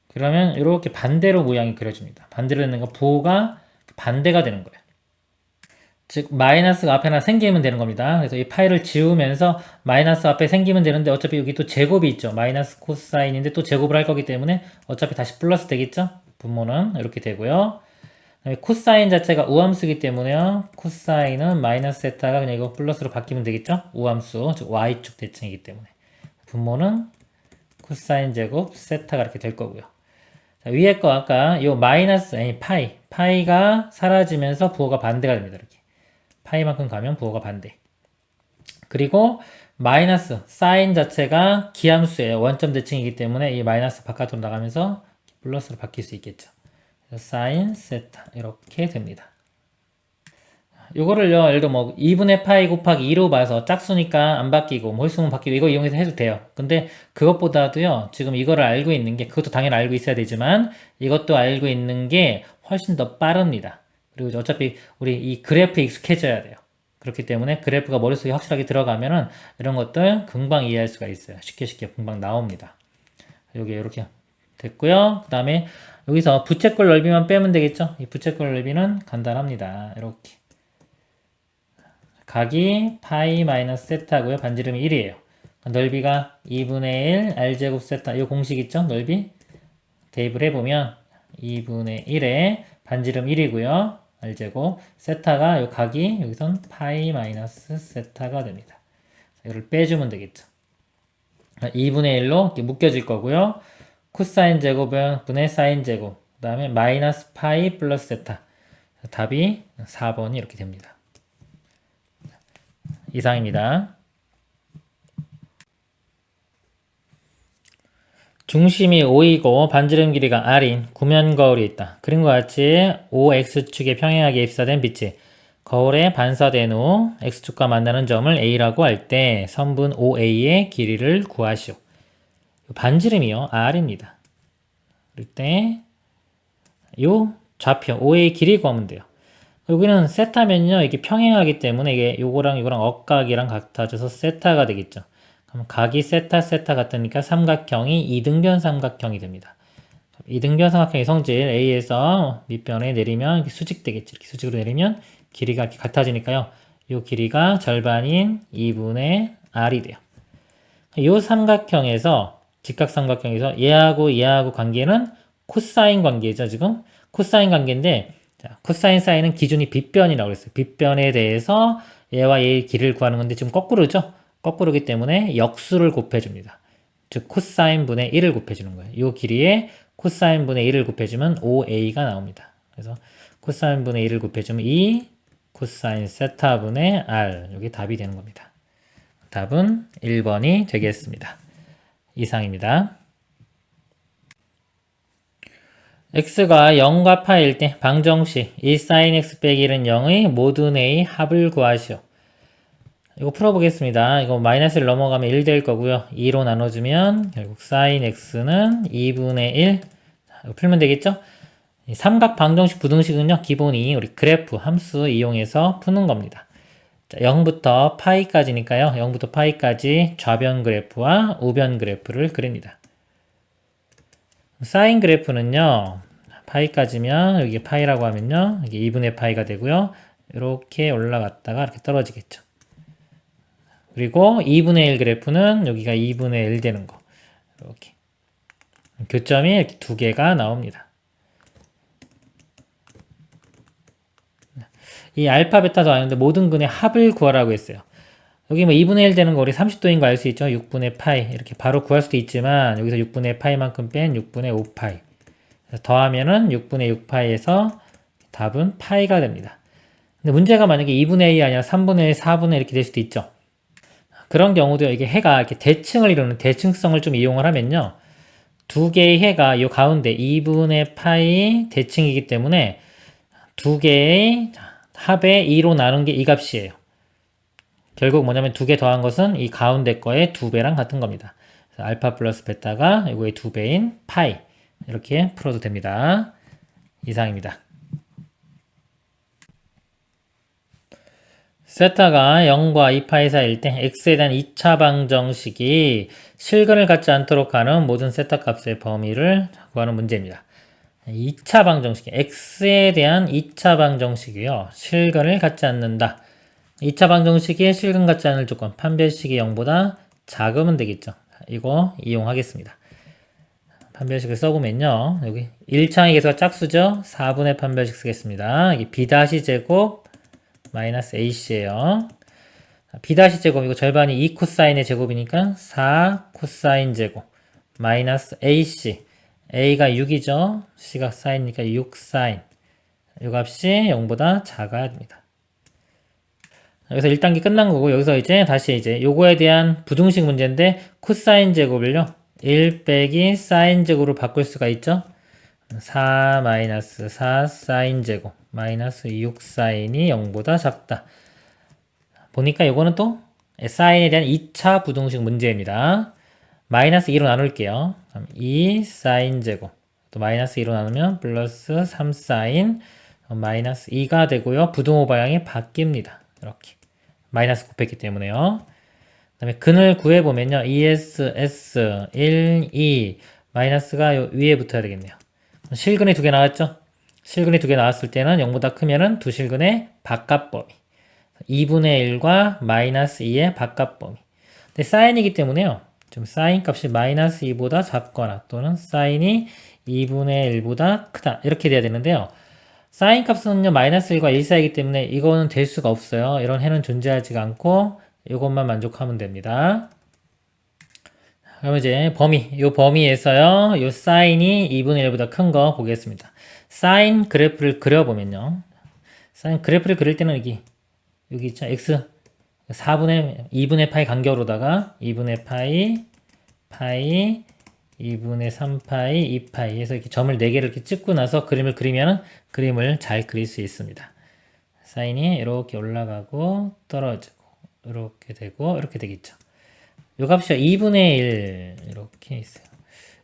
그러면 이렇게 반대로 모양이 그려집니다. 반대로 되는 거 부호가 반대가 되는 거예요. 즉 마이너스가 앞에 하나 생기면 되는 겁니다. 그래서 이 파이를 지우면서 마이너스 앞에 생기면 되는데 어차피 여기 또 제곱이 있죠. 마이너스 코사인인데 또 제곱을 할 거기 때문에 어차피 다시 플러스 되겠죠. 분모는 이렇게 되고요. 코사인 자체가 우함수이기 때문에요. 코사인은 마이너스 세타가 그냥 이거 플러스로 바뀌면 되겠죠. 우함수, 즉 y축 대칭이기 때문에 분모는 코사인 제곱 세타가 이렇게 될 거고요. 자, 위에 거 아까 요 마이너스 아니 파이가 사라지면서 부호가 반대가 됩니다. 이렇게 파이만큼 가면 부호가 반대. 그리고 마이너스 사인 자체가 기함수예요. 원점 대칭이기 때문에 이 마이너스 바깥으로 나가면서 플러스로 바뀔 수 있겠죠. 사인 세타 이렇게 됩니다. 요거를요, 예를 들어 뭐 2분의 파이 곱하기 2로 봐서 짝수니까 안 바뀌고 뭐 홀수면 바뀌고 이거 이용해서 해도 돼요. 근데 그것보다도요, 지금 이거를 알고 있는 게, 그것도 당연히 알고 있어야 되지만 이것도 알고 있는 게 훨씬 더 빠릅니다. 그리고 어차피 우리 이 그래프에 익숙해져야 돼요. 그렇기 때문에 그래프가 머릿속에 확실하게 들어가면은 이런 것들 금방 이해할 수가 있어요. 쉽게 금방 나옵니다. 여기 이렇게 됐고요. 그 다음에 여기서 부채꼴 넓이만 빼면 되겠죠. 이 부채꼴 넓이는 간단합니다. 이렇게 각이 파이 마이너스 세타고요. 반지름이 1이에요. 넓이가 2분의 1 r제곱 세타, 이 공식 있죠? 넓이 대입을 해보면 2분의 1에 반지름 1이고요. r제곱 세타가 이 각이 여기선 파이 마이너스 세타가 됩니다. 이걸 빼주면 되겠죠. 2분의 1로 이렇게 묶여질 거고요. 코사인 제곱은 분의 사인 제곱, 그 다음에 마이너스 파이 플러스 세타. 답이 4번이 이렇게 됩니다. 이상입니다. 중심이 O이고 반지름 길이가 R인 구면 거울이 있다. 그림과 같이 OX축에 평행하게 입사된 빛이 거울에 반사된 후 X축과 만나는 점을 A라고 할 때 선분 OA의 길이를 구하시오. 반지름이요, R입니다. 그럴 때 요 좌표 OA 길이 구하면 돼요. 여기는 세타면요, 이게 평행하기 때문에 이게 요거랑 요거랑 억각이랑 같아져서 세타가 되겠죠. 그럼 각이 세타 같으니까 삼각형이 이등변 삼각형이 됩니다. 이등변 삼각형의 성질 A에서 밑변에 내리면 이렇게 수직되겠죠. 이렇게 수직으로 내리면 길이가 이렇게 같아지니까요. 요 길이가 절반인 2분의 R이 돼요. 요 삼각형에서 직각삼각형에서 얘하고 관계는 코사인 관계죠. 지금 코사인 관계인데, 자, 코사인 사인은 기준이 빗변이라고 했어요. 빗변에 대해서 얘와 얘의 길이를 구하는 건데 지금 거꾸로죠. 거꾸로기 때문에 역수를 곱해줍니다. 즉 코사인 분의 1을 곱해주는 거예요. 이 길이에 코사인 분의 1을 곱해주면 5a가 나옵니다. 그래서 코사인 분의 1을 곱해주면 2 코사인 세타 분의 r, 여기 답이 되는 겁니다. 답은 1번이 되겠습니다. 이상입니다. x가 0과 파일 때 방정식 1sin x 빼기 1은 0의 모든 a의 합을 구하시오. 이거 풀어보겠습니다. 이거 마이너스를 넘어가면 1 될 거고요. 2로 나눠주면 결국 sin x는 2분의 1. 이거 풀면 되겠죠? 삼각 방정식 부등식은요, 기본이 우리 그래프 함수 이용해서 푸는 겁니다. 자, 0부터 파이까지니까요. 0부터 파이까지 좌변 그래프와 우변 그래프를 그립니다. 사인 그래프는요, 파이까지면 여기 파이라고 하면요, 이게 2분의 파이가 되고요. 이렇게 올라갔다가 이렇게 떨어지겠죠. 그리고 2분의 1 그래프는 여기가 2분의 1 되는 거. 이렇게 교점이 이렇게 두 개가 나옵니다. 이 알파, 베타 더하는데 모든 근의 합을 구하라고 했어요. 여기 뭐 2분의 1 되는 거 우리 30도인 거 알 수 있죠? 6분의 파이. 이렇게 바로 구할 수도 있지만, 여기서 6분의 파이만큼 뺀 6분의 5파이. 더하면은 6분의 6파이에서 답은 파이가 됩니다. 근데 문제가 만약에 2분의 1이 아니라 3분의 1, 4분의 1 이렇게 될 수도 있죠. 그런 경우도 이게 해가 이렇게 대칭을 이루는 대칭성을 좀 이용을 하면요. 두 개의 해가 이 가운데 2분의 파이 대칭이기 때문에 두 개의 합의 2로 나눈 게 이 값이에요. 결국 뭐냐면 두 개 더한 것은 이 가운데 거의 2배랑 같은 겁니다. 그래서 알파 플러스 베타가 이거의 2배인 파이. 이렇게 풀어도 됩니다. 이상입니다. 세타가 0과 2파이 사이일 때 x에 대한 2차 방정식이 실근을 갖지 않도록 하는 모든 세타 값의 범위를 구하는 문제입니다. 2차 방정식, x에 대한 2차 방정식이요. 실근을 갖지 않는다. 2차 방정식이 실근 갖지 않을 조건, 판별식이 0보다 작으면 되겠죠. 이거 이용하겠습니다. 판별식을 써보면요. 여기 1창의 개수가 짝수죠. 4분의 판별식 쓰겠습니다. 이게 b-제곱 마이너스 ac예요. b-제곱 이거 절반이 2 코사인의 제곱이니까 4 코사인 제곱 마이너스 ac. a가 6이죠. c가 사인이니까 6 사인. 이 값이 0보다 작아야 됩니다. 여기서 1단계 끝난 거고, 여기서 이제 다시 이제 요거에 대한 부등식 문제인데 코사인 제곱을요 1 빼기 사인 제곱으로 바꿀 수가 있죠. 4 마이너스 4 사인 제곱 마이너스 6 사인이 0보다 작다. 보니까 이거는 또 사인에 대한 2차 부등식 문제입니다. 마이너스 2로 나눌게요. 2 사인 제곱 또 마이너스 2로 나누면 플러스 3 사인 마이너스 2가 되고요. 부등호 방향이 바뀝니다. 이렇게 마이너스 곱했기 때문에요. 그 다음에 근을 구해보면요. ES, S, 1, 2 마이너스가 요 위에 붙어야 되겠네요. 실근이 두 개 나왔죠? 실근이 두 개 나왔을 때는 0보다 크면은 두 실근의 바깥 범위 2분의 1과 마이너스 2의 바깥 범위. 근데 사인이기 때문에요. 좀 사인 값이 마이너스 2보다 작거나 또는 사인이 2분의 1보다 크다. 이렇게 돼야 되는데요. 사인 값은요, 마이너스 1과 1 사이이기 때문에 이거는 될 수가 없어요. 이런 해는 존재하지가 않고 이것만 만족하면 됩니다. 그럼 이제 이 범위에서요, 이 사인이 2분의 1보다 큰 거 보겠습니다. 사인 그래프를 그려보면요. 사인 그래프를 그릴 때는 여기 있죠. x 2분의 파이 간격으로다가 2분의 파이, 2분의 3파이, 2파이 해서 이렇게 점을 4개를 이렇게 찍고 나서 그림을 그리면 그림을 잘 그릴 수 있습니다. 사인이 이렇게 올라가고 떨어지고 이렇게 되고 이렇게 되겠죠. 요 값이 2분의 1 이렇게 있어요.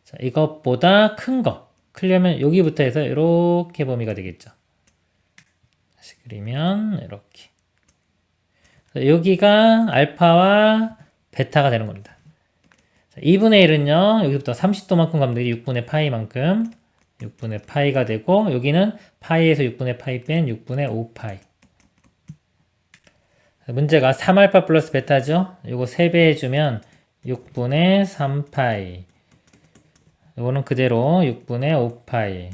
자, 이것보다 큰 거 크려면 여기부터 해서 이렇게 범위가 되겠죠. 다시 그리면 이렇게 여기가 알파와 베타가 되는 겁니다. 2분의 1은요, 여기부터 30도만큼 가면 되게 6분의 파이만큼 6분의 파이가 되고, 여기는 파이에서 6분의 파이 뺀 6분의 5파이. 문제가 3알파 플러스 베타죠? 이거 3배 해주면 6분의 3파이. 이거는 그대로 6분의 5파이.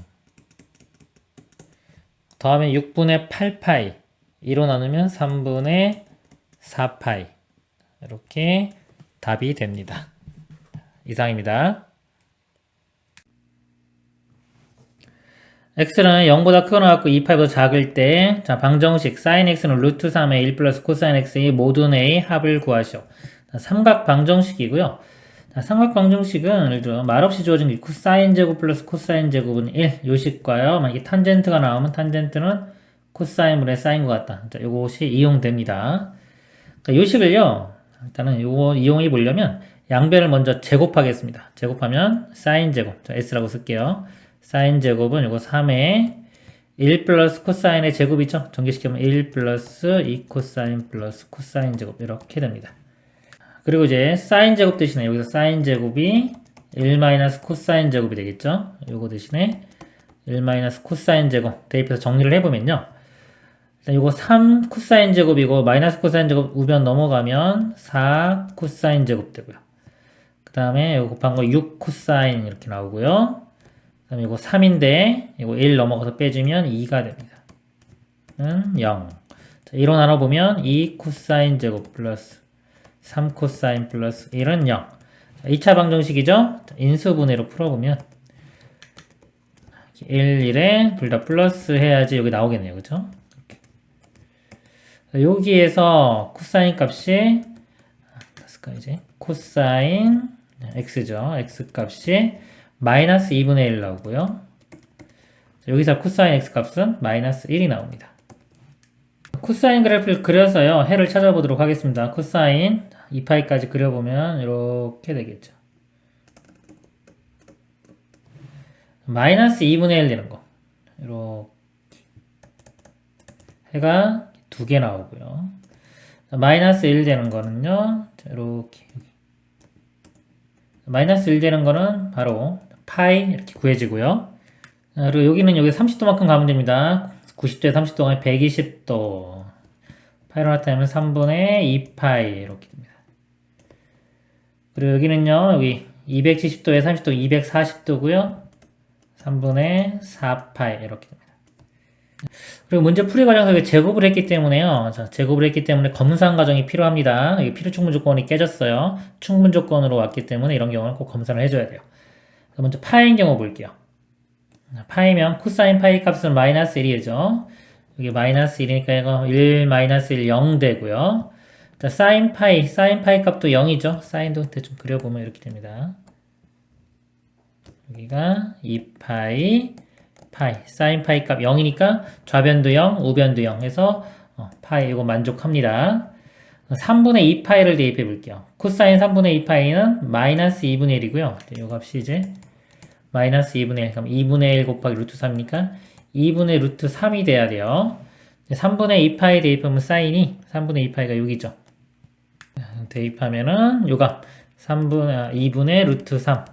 더하면 6분의 8파이. 2로 나누면 3분의 4파이. 이렇게 답이 됩니다. 이상입니다. x는 0보다 크거나 같고 2파이보다 작을 때, 자, 방정식 sin x는 루트 3의 1 플러스 코사인 x의 모든 a의 합을 구하시오. 삼각 방정식이고요. 자, 삼각 방정식은 예를 들어 말없이 주어진 게 코사인 제곱 플러스 코사인 제곱은 1, 요식과요. 만약에 탄젠트가 나오면 탄젠트는 코사인분의 사인과 같다. 자, 요것이 이용됩니다. 그러니까 요식을요, 일단은 요거 이용해 보려면 양변을 먼저 제곱하겠습니다. 제곱하면 사인 제곱, 자, s라고 쓸게요. 사인 제곱은 요거 3에 1 플러스 코사인의 제곱이죠. 전개시키면 1 플러스 2 코사인 플러스 코사인 제곱 이렇게 됩니다. 그리고 이제 사인 제곱 대신에 여기서 사인 제곱이 1 마이너스 코사인 제곱이 되겠죠. 요거 대신에 1 마이너스 코사인 제곱 대입해서 정리를 해보면요. 일단 요거 3 코사인 제곱이고 마이너스 코사인 제곱 우변 넘어가면 4 코사인 제곱 되고요. 그 다음에 요거 곱한 거 6 코사인 이렇게 나오고요. 그 다음에 이거 3인데 이거 1 넘어가서 빼주면 2가 됩니다. 0. 자, 2로 나눠보면 2 코사인 제곱 플러스 3 코사인 플러스 1은 0. 자, 2차 방정식이죠? 자, 인수분해로 풀어보면 1, 1에 둘 다 플러스 해야지 여기 나오겠네요. 그죠? 자, 여기에서 코사인 값이 이제 코사인 x죠. x 값이 마이너스 2분의 1 나오고요. 자, 여기서 코사인 x 값은 마이너스 1이 나옵니다. 코사인 그래프를 그려서요. 해를 찾아보도록 하겠습니다. 코사인 2파이까지 그려보면 이렇게 되겠죠. 마이너스 2분의 1 되는 거. 이렇게 해가 두 개 나오고요. 마이너스 1 되는 거는요. 자, 이렇게 마이너스 1 되는 거는 바로 파이 이렇게 구해지고요. 그리고 여기는 여기 30도만큼 가면 됩니다. 90도에 30도가 120도. 파이로 나타내면 3분의 2파이 이렇게 됩니다. 그리고 여기는요. 여기 270도에 30도 240도고요. 3분의 4파이 이렇게 됩니다. 그리고 문제 풀이 과정에서 제곱을 했기 때문에요. 자, 제곱을 했기 때문에 검산 과정이 필요합니다. 이게 필요 충분 조건이 깨졌어요. 충분 조건으로 왔기 때문에 이런 경우는 꼭 검산을 해줘야 돼요. 먼저 파이인 경우 볼게요. 파이면 코사인 파이 값은 마이너스 1이죠. 여기 마이너스 1이니까 이거 1 마이너스 1 0 되고요. 자, 사인 파이 값도 0이죠. 사인도 대충 그려보면 이렇게 됩니다. 여기가 2파이 사인 파이 값 0이니까 좌변도 0, 우변도 0 해서 파이 이거 만족합니다. 3분의 2파이를 대입해 볼게요. 코사인 3분의 2파이는 마이너스 2분의 1이고요. 이 값이 이제 마이너스 2분의 1, 그럼 2분의 1 곱하기 루트 3이니까 2분의 루트 3이 돼야 돼요. 3분의 2파이 대입하면 사인이 3분의 2파이가 여기죠. 대입하면은 요 값 2분의 루트 3.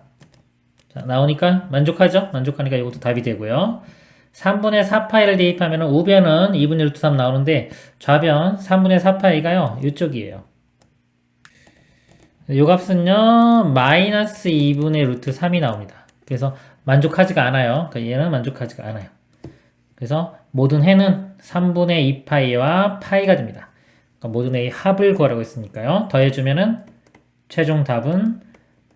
자, 나오니까 만족하죠? 만족하니까 이것도 답이 되고요. 3분의 4파이를 대입하면은 우변은 2분의 루트 3 나오는데 좌변 3분의 4파이가요. 이쪽이에요. 요 값은요. 마이너스 2분의 루트 3이 나옵니다. 그래서 만족하지가 않아요. 그러니까 얘는 만족하지가 않아요. 그래서 모든 해는 3분의 2파이와 파이가 됩니다. 그러니까 모든 해의 합을 구하라고 했으니까요. 더해주면은 최종 답은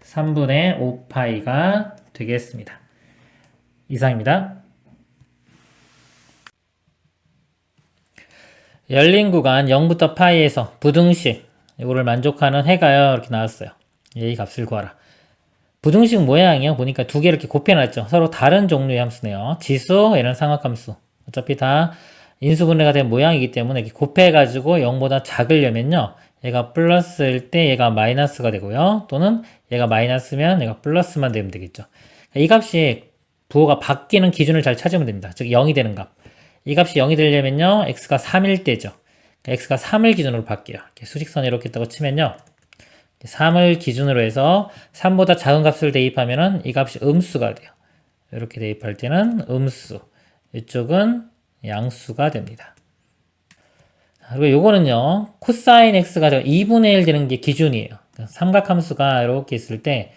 3분의 5파이가 되겠습니다. 이상입니다. 열린 구간 0부터 파이에서 부등식 이거를 만족하는 해가요. 이렇게 나왔어요. 이 값을 구하라. 부등식 모양이요. 보니까 두 개 이렇게 곱해놨죠. 서로 다른 종류의 함수네요. 지수, 얘는 상악함수. 어차피 다 인수분해가 된 모양이기 때문에 이렇게 곱해가지고 0보다 작으려면요. 얘가 플러스일 때 얘가 마이너스가 되고요. 또는 얘가 마이너스면 얘가 플러스만 되면 되겠죠. 이 값이 부호가 바뀌는 기준을 잘 찾으면 됩니다. 즉 0이 되는 값. 이 값이 0이 되려면요. x가 3일 때죠. x가 3을 기준으로 바뀌어요. 이렇게 수직선이 이렇게 있다고 치면요. 3을 기준으로 해서 3보다 작은 값을 대입하면은 이 값이 음수가 돼요. 이렇게 대입할 때는 음수. 이쪽은 양수가 됩니다. 그리고 요거는요, 코사인 x가 2분의 1 되는 게 기준이에요. 삼각함수가 이렇게 있을 때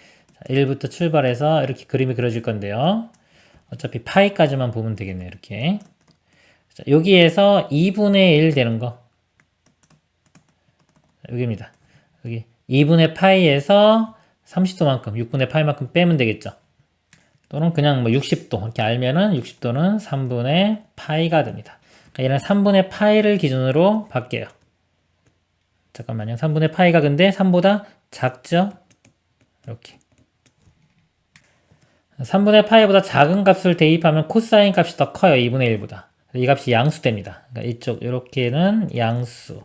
1부터 출발해서 이렇게 그림이 그려질 건데요. 어차피 파이까지만 보면 되겠네요. 이렇게. 자, 여기에서 2분의 1 되는 거. 여기입니다. 여기 2분의 파이에서 30도만큼, 6분의 파이만큼 빼면 되겠죠. 또는 그냥 뭐 60도 이렇게 알면은 60도는 3분의 파이가 됩니다. 그러니까 얘는 3분의 파이를 기준으로 바뀌어요. 잠깐만요. 3분의 파이가 근데 3보다 작죠? 이렇게. 3분의 파이보다 작은 값을 대입하면 코사인 값이 더 커요. 2분의 1보다. 이 값이 양수됩니다. 그러니까 이쪽 이렇게는 양수.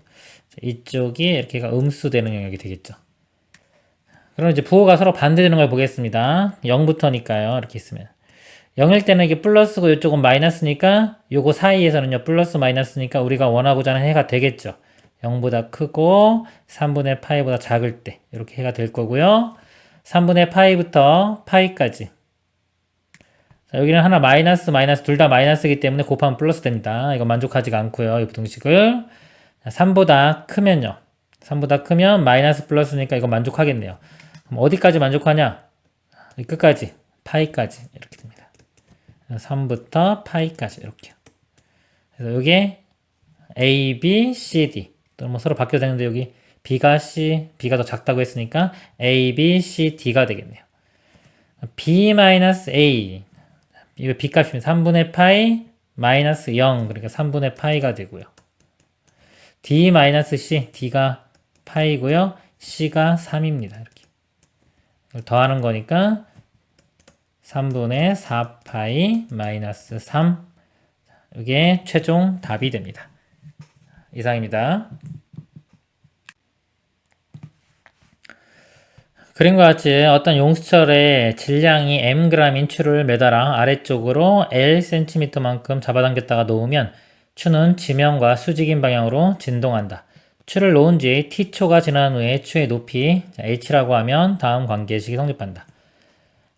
이쪽이 이렇게가 음수 되는 영역이 되겠죠. 그럼 이제 부호가 서로 반대되는 걸 보겠습니다. 0부터니까요. 이렇게 있으면. 0일 때는 이게 플러스고 이쪽은 마이너스니까 요거 사이에서는요. 플러스 마이너스니까 우리가 원하고자 하는 해가 되겠죠. 0보다 크고 3분의 파이보다 작을 때 이렇게 해가 될 거고요. 3분의 파이부터 파이까지. 자, 여기는 하나 마이너스 둘 다 마이너스이기 때문에 곱하면 플러스 됩니다. 이거 만족하지가 않고요. 이 부등식을. 3보다 크면요. 3보다 크면 마이너스 플러스니까 이거 만족하겠네요. 그럼 어디까지 만족하냐? 끝까지. 파이까지. 이렇게 됩니다. 3부터 파이까지. 이렇게요. 그래서 이게 A, B, C, D. 또 뭐 서로 바뀌어야 되는데 여기 B가 C, B가 더 작다고 했으니까 A, B, C, D가 되겠네요. B-A. 이거 B 값이면 3분의 파이 마이너스 0. 그러니까 3분의 파이가 되고요. D-C. D가 파이고요. C가 3입니다. 이렇게. 이걸 더하는 거니까 3분의 4파이 마이너스 3. 이게 최종 답이 됩니다. 이상입니다. 그림과 같이 어떤 용수철의 질량이 mg인 추를 매달아 아래쪽으로 L cm만큼 잡아당겼다가 놓으면 추는 지면과 수직인 방향으로 진동한다. 추를 놓은 뒤 t초가 지난 후에 추의 높이 h라고 하면 다음 관계식이 성립한다.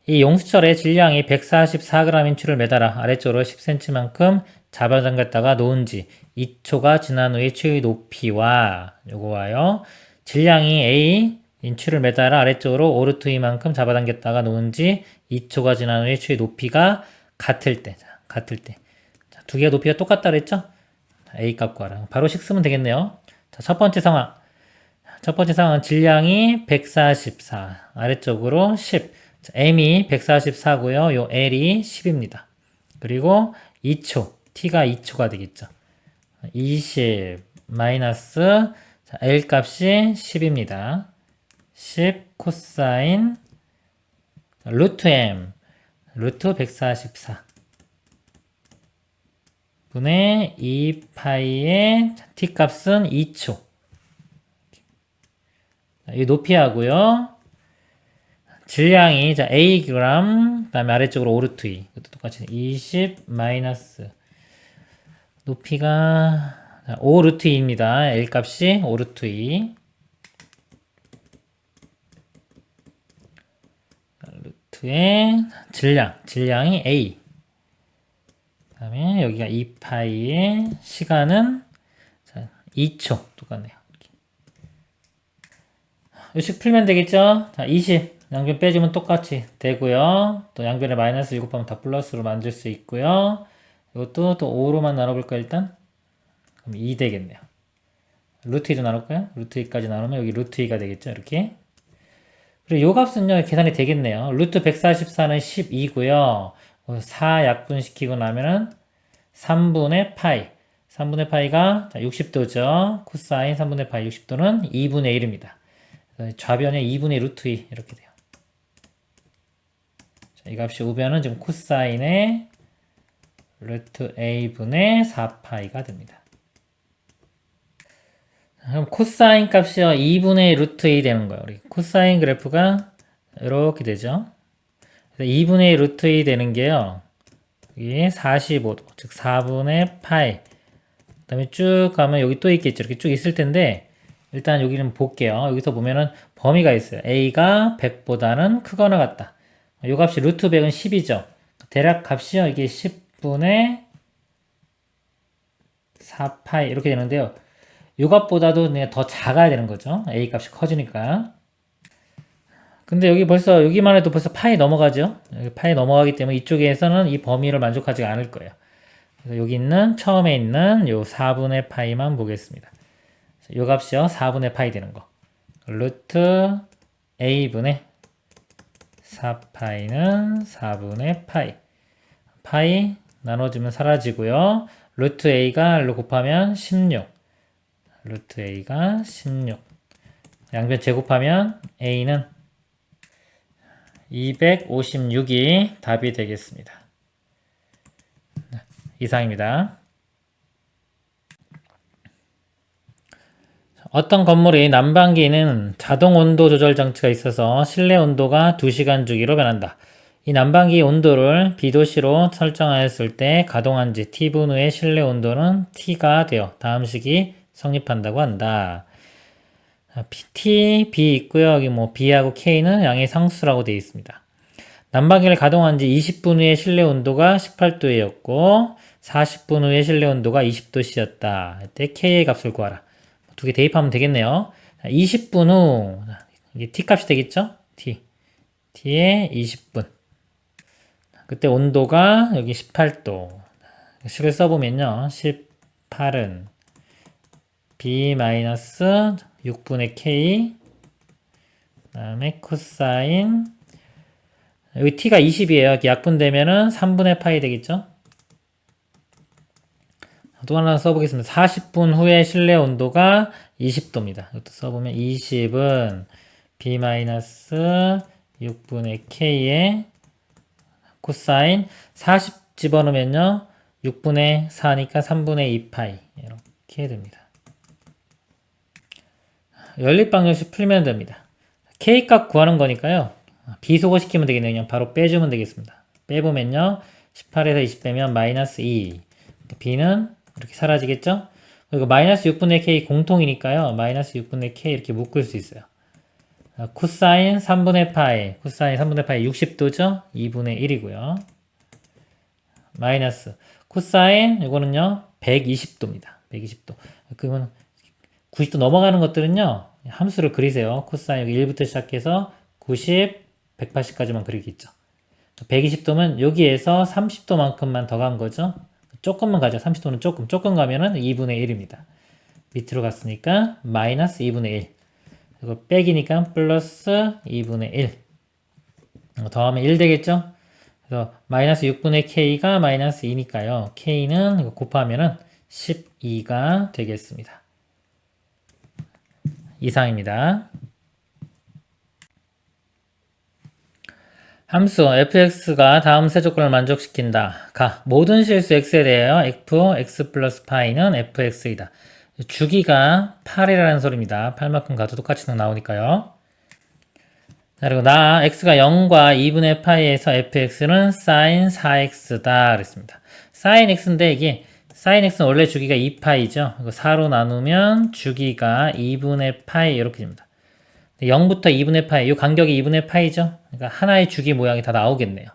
이 용수철의 질량이 144g인 추를 매달아 아래쪽으로 10cm만큼 잡아당겼다가 놓은 지 2초가 지난 후에 추의 높이와 요거와요. 질량이 A 인추를 매달아 아래쪽으로 오르트이만큼 잡아당겼다가 놓은 지 2초가 지난 후에 추의 높이가 같을 때. 두 개의 높이가 똑같다 그랬죠? A 값 구하라. 바로 식 쓰면 되겠네요. 자, 첫 번째 상황. 첫 번째 상황은 질량이 144, 아래쪽으로 10. 자, M이 144고요. 요 L이 10입니다. 그리고 2초, T가 2초가 되겠죠. 20 마이너스 자, L 값이 10입니다. 10 코사인 루트 M 루트 144 분의 2파이의 t 값은 2초. 이 높이하고요. 질량이 자 a 그램 그다음에 아래쪽으로 5루트 2. 이것도 똑같이 20 마이너스 높이가 5루트 2입니다. L 값이 5루트 2. 루트의 질량이 A. 그 다음에 여기가 2파이의 시간은 2초. 똑같네요. 이 식 풀면 되겠죠? 자, 20. 양변 빼주면 똑같이 되고요. 또 양변에 마이너스 7 곱하면 다 플러스로 만들 수 있고요. 이것도 또 5로만 나눠볼까 일단? 그럼 2 되겠네요. 루트 2도 나눌까요? 루트 2까지 나누면 여기 루트 2가 되겠죠? 이렇게. 그리고 요 값은요, 계산이 되겠네요. 루트 144는 12고요. 4 약분시키고 나면은 3분의 파이. 3분의 파이가 60도죠. 코사인 3분의 파이 60도는 2분의 1입니다. 좌변에 2분의 루트 2 이렇게 돼요. 자, 이 값이 우변은 지금 코사인의 루트 a분의 4파이가 됩니다. 그럼 코사인 값이요 2분의 루트 2 되는 거예요. 우리 코사인 그래프가 이렇게 되죠. 2분의 루트 2 되는 게요. 여기 45도, 즉 4분의 파이. 그 다음에 쭉 가면 여기 또 있겠죠. 이렇게 쭉 있을 텐데 일단 여기는 볼게요. 여기서 보면은 범위가 있어요. a가 100보다는 크거나 같다. 이 값이 루트 100은 10이죠. 대략 값이요. 이게 10분의 4파이 이렇게 되는데요. 요 값보다도 더 작아야 되는 거죠. a 값이 커지니까. 근데 여기 벌써 여기만 해도 벌써 파이 넘어가죠. 여기 파이 넘어가기 때문에 이쪽에서는 이 범위를 만족하지 않을 거예요. 그래서 여기 있는 처음에 있는 요 4분의 파이만 보겠습니다. 요 값이요 4분의 파이 되는 거. 루트 a분의 4파이는 4분의 파이. 파이 나눠주면 사라지고요. 루트 a가 로 곱하면 16. 루트 a가 16. 양변 제곱하면 a는 256이 답이 되겠습니다. 이상입니다. 어떤 건물의 난방기에는 자동 온도 조절 장치가 있어서 실내 온도가 2시간 주기로 변한다. 이 난방기 온도를 B도시로 설정하였을 때 가동한 지 T분 후의 실내 온도는 T가 되어 다음 식이 성립한다고 한다. T, B 있고요. 여기 뭐 B하고 K는 양의 상수라고 되어 있습니다. 난방기를 가동한 지 20분 후에 실내 온도가 18도였고 40분 후에 실내 온도가 20도씨였다. 이때 K의 값을 구하라. 두 개 대입하면 되겠네요. 20분 후 이게 T 값이 되겠죠? T의 20분. 그때 온도가 여기 18도. 식을 써보면요. 18은 b 마이너스 6분의 k 그 다음에 코사인 여기 t가 20이에요. 약분되면은 3분의 파이 되겠죠? 또 하나 써보겠습니다. 40분 후에 실내 온도가 20도입니다. 이것도 써보면 20은 b-6분의 k의 코사인 40 집어넣으면요 6분의 4니까 3분의 2파이 이렇게 됩니다. 연립방정식 풀면 됩니다. k값 구하는 거니까요 비속어시키면 되겠네요. 그냥 바로 빼주면 되겠습니다. 빼보면요 18에서 20 빼면 마이너스 2 b는 이렇게 사라지겠죠? 그리고 마이너스 6분의 k 공통이니까요 마이너스 6분의 k 이렇게 묶을 수 있어요. 코사인 3분의 파이 코사인 3분의 파이 60도죠? 2분의 1이고요. 마이너스 코사인 이거는요 120도입니다. 120도. 그러면 90도 넘어가는 것들은요 함수를 그리세요. 코사인 여기 1부터 시작해서 90, 180까지만 그리겠죠. 120도면 여기에서 30도만큼만 더 간 거죠. 조금만 가죠. 30도는 조금 가면은 2분의 1입니다. 밑으로 갔으니까 마이너스 2분의 1 이거 빼기니까 플러스 2분의 1 더하면 1 되겠죠. 그래서 마이너스 6분의 k가 마이너스 2니까요. k는 이거 곱하면은 12가 되겠습니다. 이상입니다. 함수 fx가 다음 세 조건을 만족시킨다. 가. 모든 실수 x에 대하여 f x 플러스 파이는 fx이다. 주기가 8이라는 소리입니다. 8만큼 가도 똑같이 나오니까요. 자, 그리고 x가 0과 2분의 파이에서 fx는 sin 4x다. 그랬습니다. sin x인데 이게 sin x는 원래 주기가 2파이죠. 이거 4로 나누면 주기가 2분의 파이 이렇게 됩니다. 0부터 2분의 파이, 이 간격이 2분의 파이죠. 그러니까 하나의 주기 모양이 다 나오겠네요.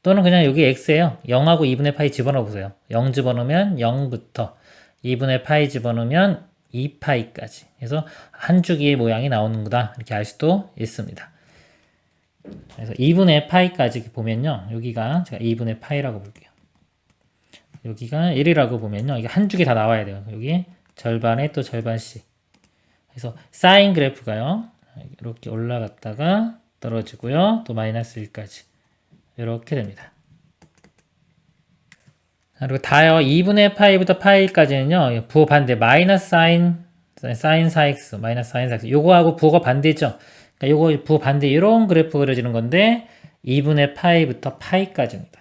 또는 그냥 여기 x예요. 0하고 2분의 파이 집어넣어 보세요. 0 집어넣으면 0부터 2분의 파이 집어넣으면 2파이까지. 그래서 한 주기의 모양이 나오는 거다. 이렇게 알 수도 있습니다. 그래서 2분의 파이까지 보면요. 여기가 제가 2분의 파이라고 볼게요. 여기가 1이라고 보면요. 이게 한 주기 다 나와야 돼요. 여기 절반에 또 절반씩. 그래서 사인 그래프가요. 이렇게 올라갔다가 떨어지고요. 또 마이너스 1까지. 이렇게 됩니다. 그리고 다요. 2분의 파이부터 파이까지는요. 부호 반대. 마이너스 사인 4x, 마이너스 사인 4x. 요거하고 부호가 반대죠. 그러니까 요거 부호 반대 이런 그래프 그려지는 건데 2분의 파이부터 파이까지입니다.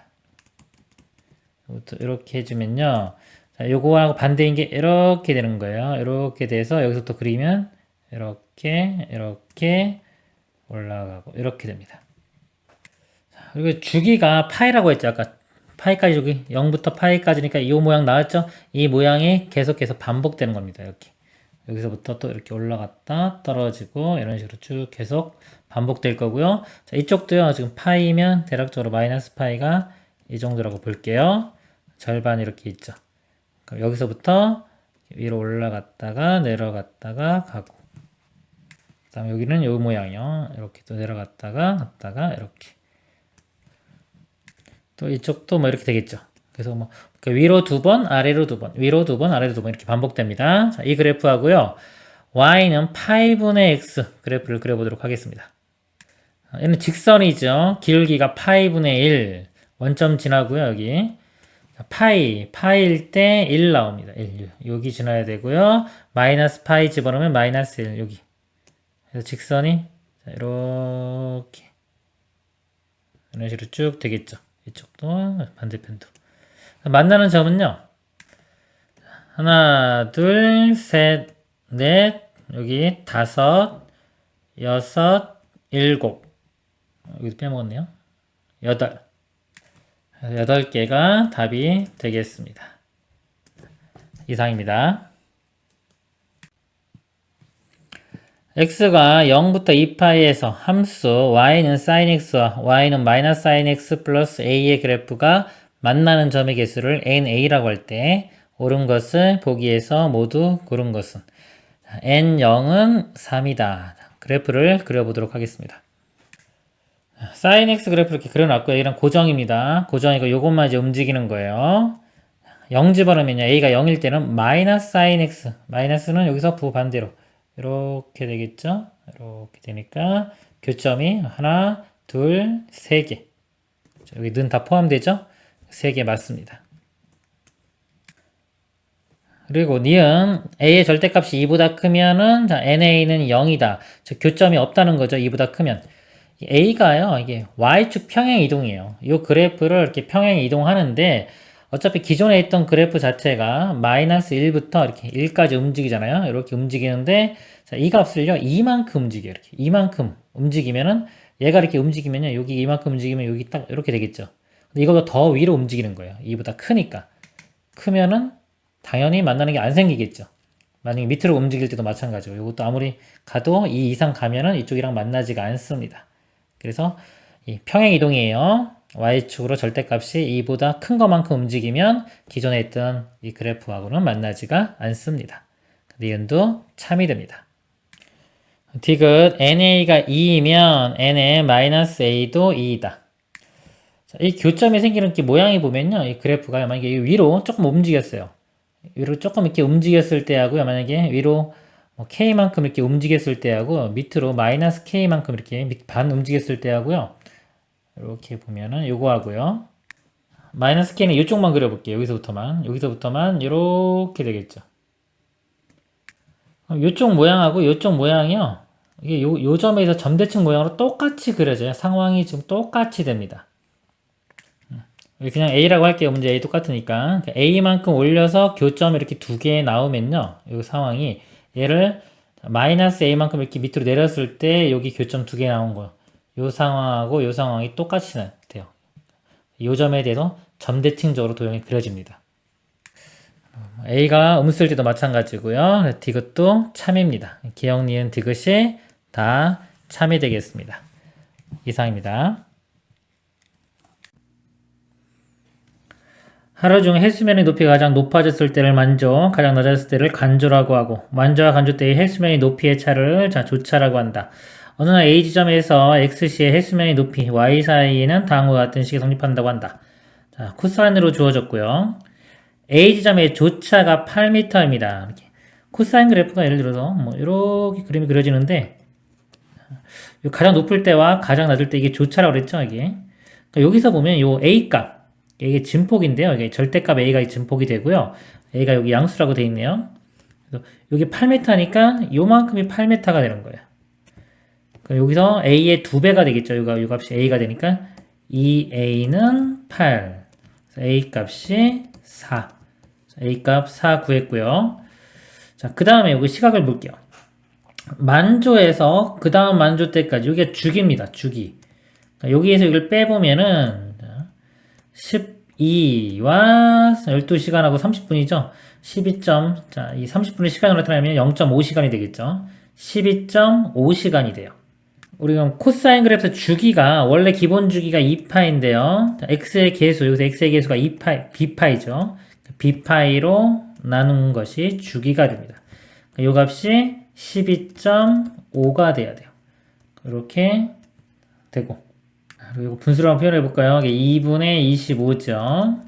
이렇게 해주면요. 자, 요거하고 반대인 게 이렇게 되는 거예요. 이렇게 돼서 여기서부터 그리면 이렇게 올라가고 이렇게 됩니다. 자, 그리고 주기가 파이라고 했죠. 아까 파이까지 주기 0부터 파이까지니까 이 모양 나왔죠. 이 모양이 계속해서 반복되는 겁니다. 이렇게 여기서부터 또 이렇게 올라갔다 떨어지고 이런 식으로 쭉 계속 반복될 거고요. 자, 이쪽도요. 지금 파이면 대략적으로 마이너스 파이가 이 정도라고 볼게요. 절반 이렇게 있죠. 그럼 여기서부터 위로 올라갔다가 내려갔다가 가고 그 다음에 여기는 요 모양이요. 이렇게 또 내려갔다가 갔다가 이렇게 또 이쪽도 뭐 이렇게 되겠죠. 그래서 뭐 위로 두 번, 아래로 두 번, 위로 두 번, 아래로 두 번 이렇게 반복됩니다. 자, 이 그래프 하고요. y는 파이분의 x 그래프를 그려보도록 하겠습니다. 얘는 직선이죠. 길기가 파이분의 1 원점 지나고요. 여기 파이일 때 1 나옵니다. 1 여기 지나야 되고요. 마이너스 파이 집어넣으면 마이너스 1 여기. 그래서 직선이 이렇게 이런 식으로 쭉 되겠죠. 이쪽도 반대편도. 만나는 점은요. 하나, 둘, 셋, 넷, 여기 다섯, 여섯, 일곱. 여기도 빼먹었네요. 8개가 답이 되겠습니다. 이상입니다. x가 0부터 2파이에서 함수 y는 sin x와 y는 마이너스 sin x 플러스 a의 그래프가 만나는 점의 개수를 na라고 할 때 옳은 것을 보기에서 모두 고른 것은 n0은 3이다. 그래프를 그려보도록 하겠습니다. sin x 그래프 이렇게 그려놨고요. 이런 고정입니다. 고정이고 요것만 이제 움직이는 거예요. 0 집어넣으면요. a가 0일 때는 마이너스 sin x. 마이너스는 여기서 부반대로. 이렇게 되겠죠? 이렇게 되니까 교점이 하나, 둘, 세 개. 여기 는 다 포함되죠? 세 개 맞습니다. 그리고 니은 a의 절대값이 2보다 크면은 자, na는 0이다. 즉 교점이 없다는 거죠. 2보다 크면. a가요. 이게 y축 평행 이동이에요. 이 그래프를 이렇게 평행 이동하는데 어차피 기존에 있던 그래프 자체가 마이너스 1부터 이렇게 1까지 움직이잖아요. 이렇게 움직이는데 자, 이 값을요. 이만큼 움직여요. 이렇게 이만큼 움직이면은 얘가 이렇게 움직이면요. 여기 이만큼 움직이면 여기 딱 이렇게 되겠죠. 근데 이거보다 더 위로 움직이는 거예요. 이보다 크니까. 크면은 당연히 만나는 게 안 생기겠죠. 만약에 밑으로 움직일 때도 마찬가지고 이것도 아무리 가도 2 이상 가면은 이쪽이랑 만나지가 않습니다. 그래서 이 평행 이동이에요. y축으로 절대값이 2보다 큰 것만큼 움직이면 기존에 있던 이 그래프하고는 만나지가 않습니다. 니은도 참이 됩니다. 디귿 na가 2이면 na-a도 2이다. 자, 이 교점이 생기는 게 모양이 보면요. 이 그래프가 만약에 위로 조금 움직였어요. 위로 조금 이렇게 움직였을 때하고요. 만약에 위로 k만큼 이렇게 움직였을 때하고 밑으로 마이너스 k만큼 이렇게 반 움직였을 때하고요. 이렇게 보면은 요거 하고요. 마이너스 k는 이쪽만 그려볼게요. 여기서부터만 이렇게 되겠죠. 요쪽 모양하고 요쪽 모양이요. 이게 요 점에서 점대칭 모양으로 똑같이 그려져요. 상황이 지금 똑같이 됩니다. 그냥 A라고 할게요. 문제 A 똑같으니까. A만큼 올려서 교점 이렇게 두 개 나오면요. 이 상황이 얘를 마이너스 A만큼 이렇게 밑으로 내렸을 때 여기 교점 두 개 나온 거예요. 이 상황하고 이 상황이 똑같이 돼요. 이 점에 대해서 점대칭적으로 도형이 그려집니다. A가 음수일 때도 마찬가지고요. 디귿도 참입니다. 기역, 니은, 디귿이 다 참이 되겠습니다. 이상입니다. 하루 중 해수면의 높이가 가장 높아졌을 때를 만조, 가장 낮았을 때를 간조라고 하고, 만조와 간조 때의 해수면의 높이의 차를 조차라고 한다. 어느 날 A 지점에서 X시의 해수면의 높이, Y 사이에는 다음과 같은 식이 성립한다고 한다. 자, 코사인으로 주어졌고요. A 지점의 조차가 8m입니다. 이렇게. 코사인 그래프가 예를 들어서 이렇게 그림이 그려지는데 가장 높을 때와 가장 낮을 때 이게 조차라고 그랬죠, 이게. 그러니까 여기서 보면 요 A 값, 이게 증폭인데요. 이게 절대값 A가 증폭이 되고요. A가 여기 양수라고 되어 있네요. 여기 8m니까 요만큼이 8m가 되는 거예요. 그럼 여기서 A의 2배가 되겠죠. 요 값이 A가 되니까 2A는 8. A 값이 4. A 값 4 구했고요. 자, 그 다음에 여기 시각을 볼게요. 만조에서 그 다음 만조 때까지 여기가 주기입니다. 주기. 그러니까 여기에서 이걸 빼보면은 12와 12시간하고 30분이죠. 12점, 자, 이 30분의 시간으로 나타내면 0.5시간이 되겠죠. 12.5시간이 돼요. 우리 그럼 코사인 그래프 주기가 원래 기본 주기가 2파인데요. x의 계수, 여기서 x의 계수가 2파, b파이죠. b파이로 나눈 것이 주기가 됩니다. 이 값이 12.5가 돼야 돼요. 이렇게 되고. 그리고 분수로 한번 표현해 볼까요? 2분의 25죠.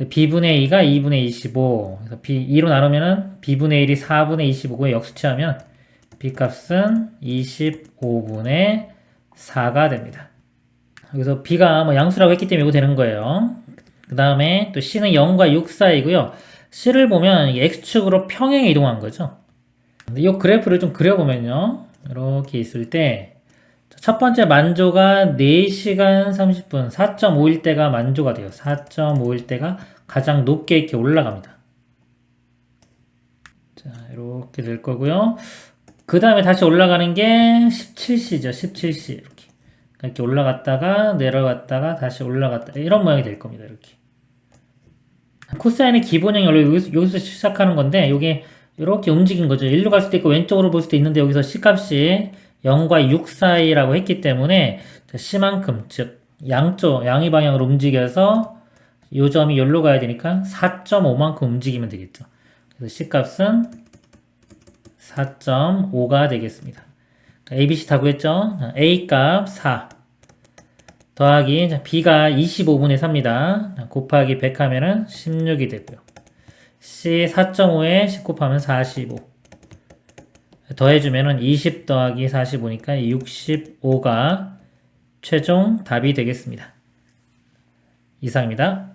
b분의 2가 2분의 25. 그래서 2로 나누면은 b분의 1이 4분의 25에 역수치하면 b값은 25분의 4가 됩니다. 여기서 b가 양수라고 했기 때문에 이거 되는 거예요. 그 다음에 또 c는 0과 6 사이고요. c를 보면 x축으로 평행에 이동한 거죠. 이 그래프를 좀 그려보면요. 이렇게 있을 때 첫 번째 만조가 4시간 30분 4.5일 때가 만조가 돼요. 4.5일 때가 가장 높게 이렇게 올라갑니다. 자, 이렇게 될 거고요. 그 다음에 다시 올라가는 게 17시죠. 17시 이렇게 올라갔다가 내려갔다가 다시 올라갔다 이런 모양이 될 겁니다. 이렇게 코사인의 기본형이 원래 여기서 시작하는 건데 이게 이렇게 움직인 거죠. 일로 갈 수도 있고 왼쪽으로 볼 수도 있는데 여기서 C값이 0과 6 사이라고 했기 때문에 C만큼 즉 양의 방향으로 움직여서 이 점이 여기로 가야 되니까 4.5만큼 움직이면 되겠죠. 그래서 C값은 4.5가 되겠습니다. ABC 다 구했죠? A값 4 더하기 B가 25분의 4입니다. 곱하기 100 하면은 16이 되고요. C 4.5에 10 곱하면 45. 더해주면은 20 더하기 45니까 65가 최종 답이 되겠습니다. 이상입니다.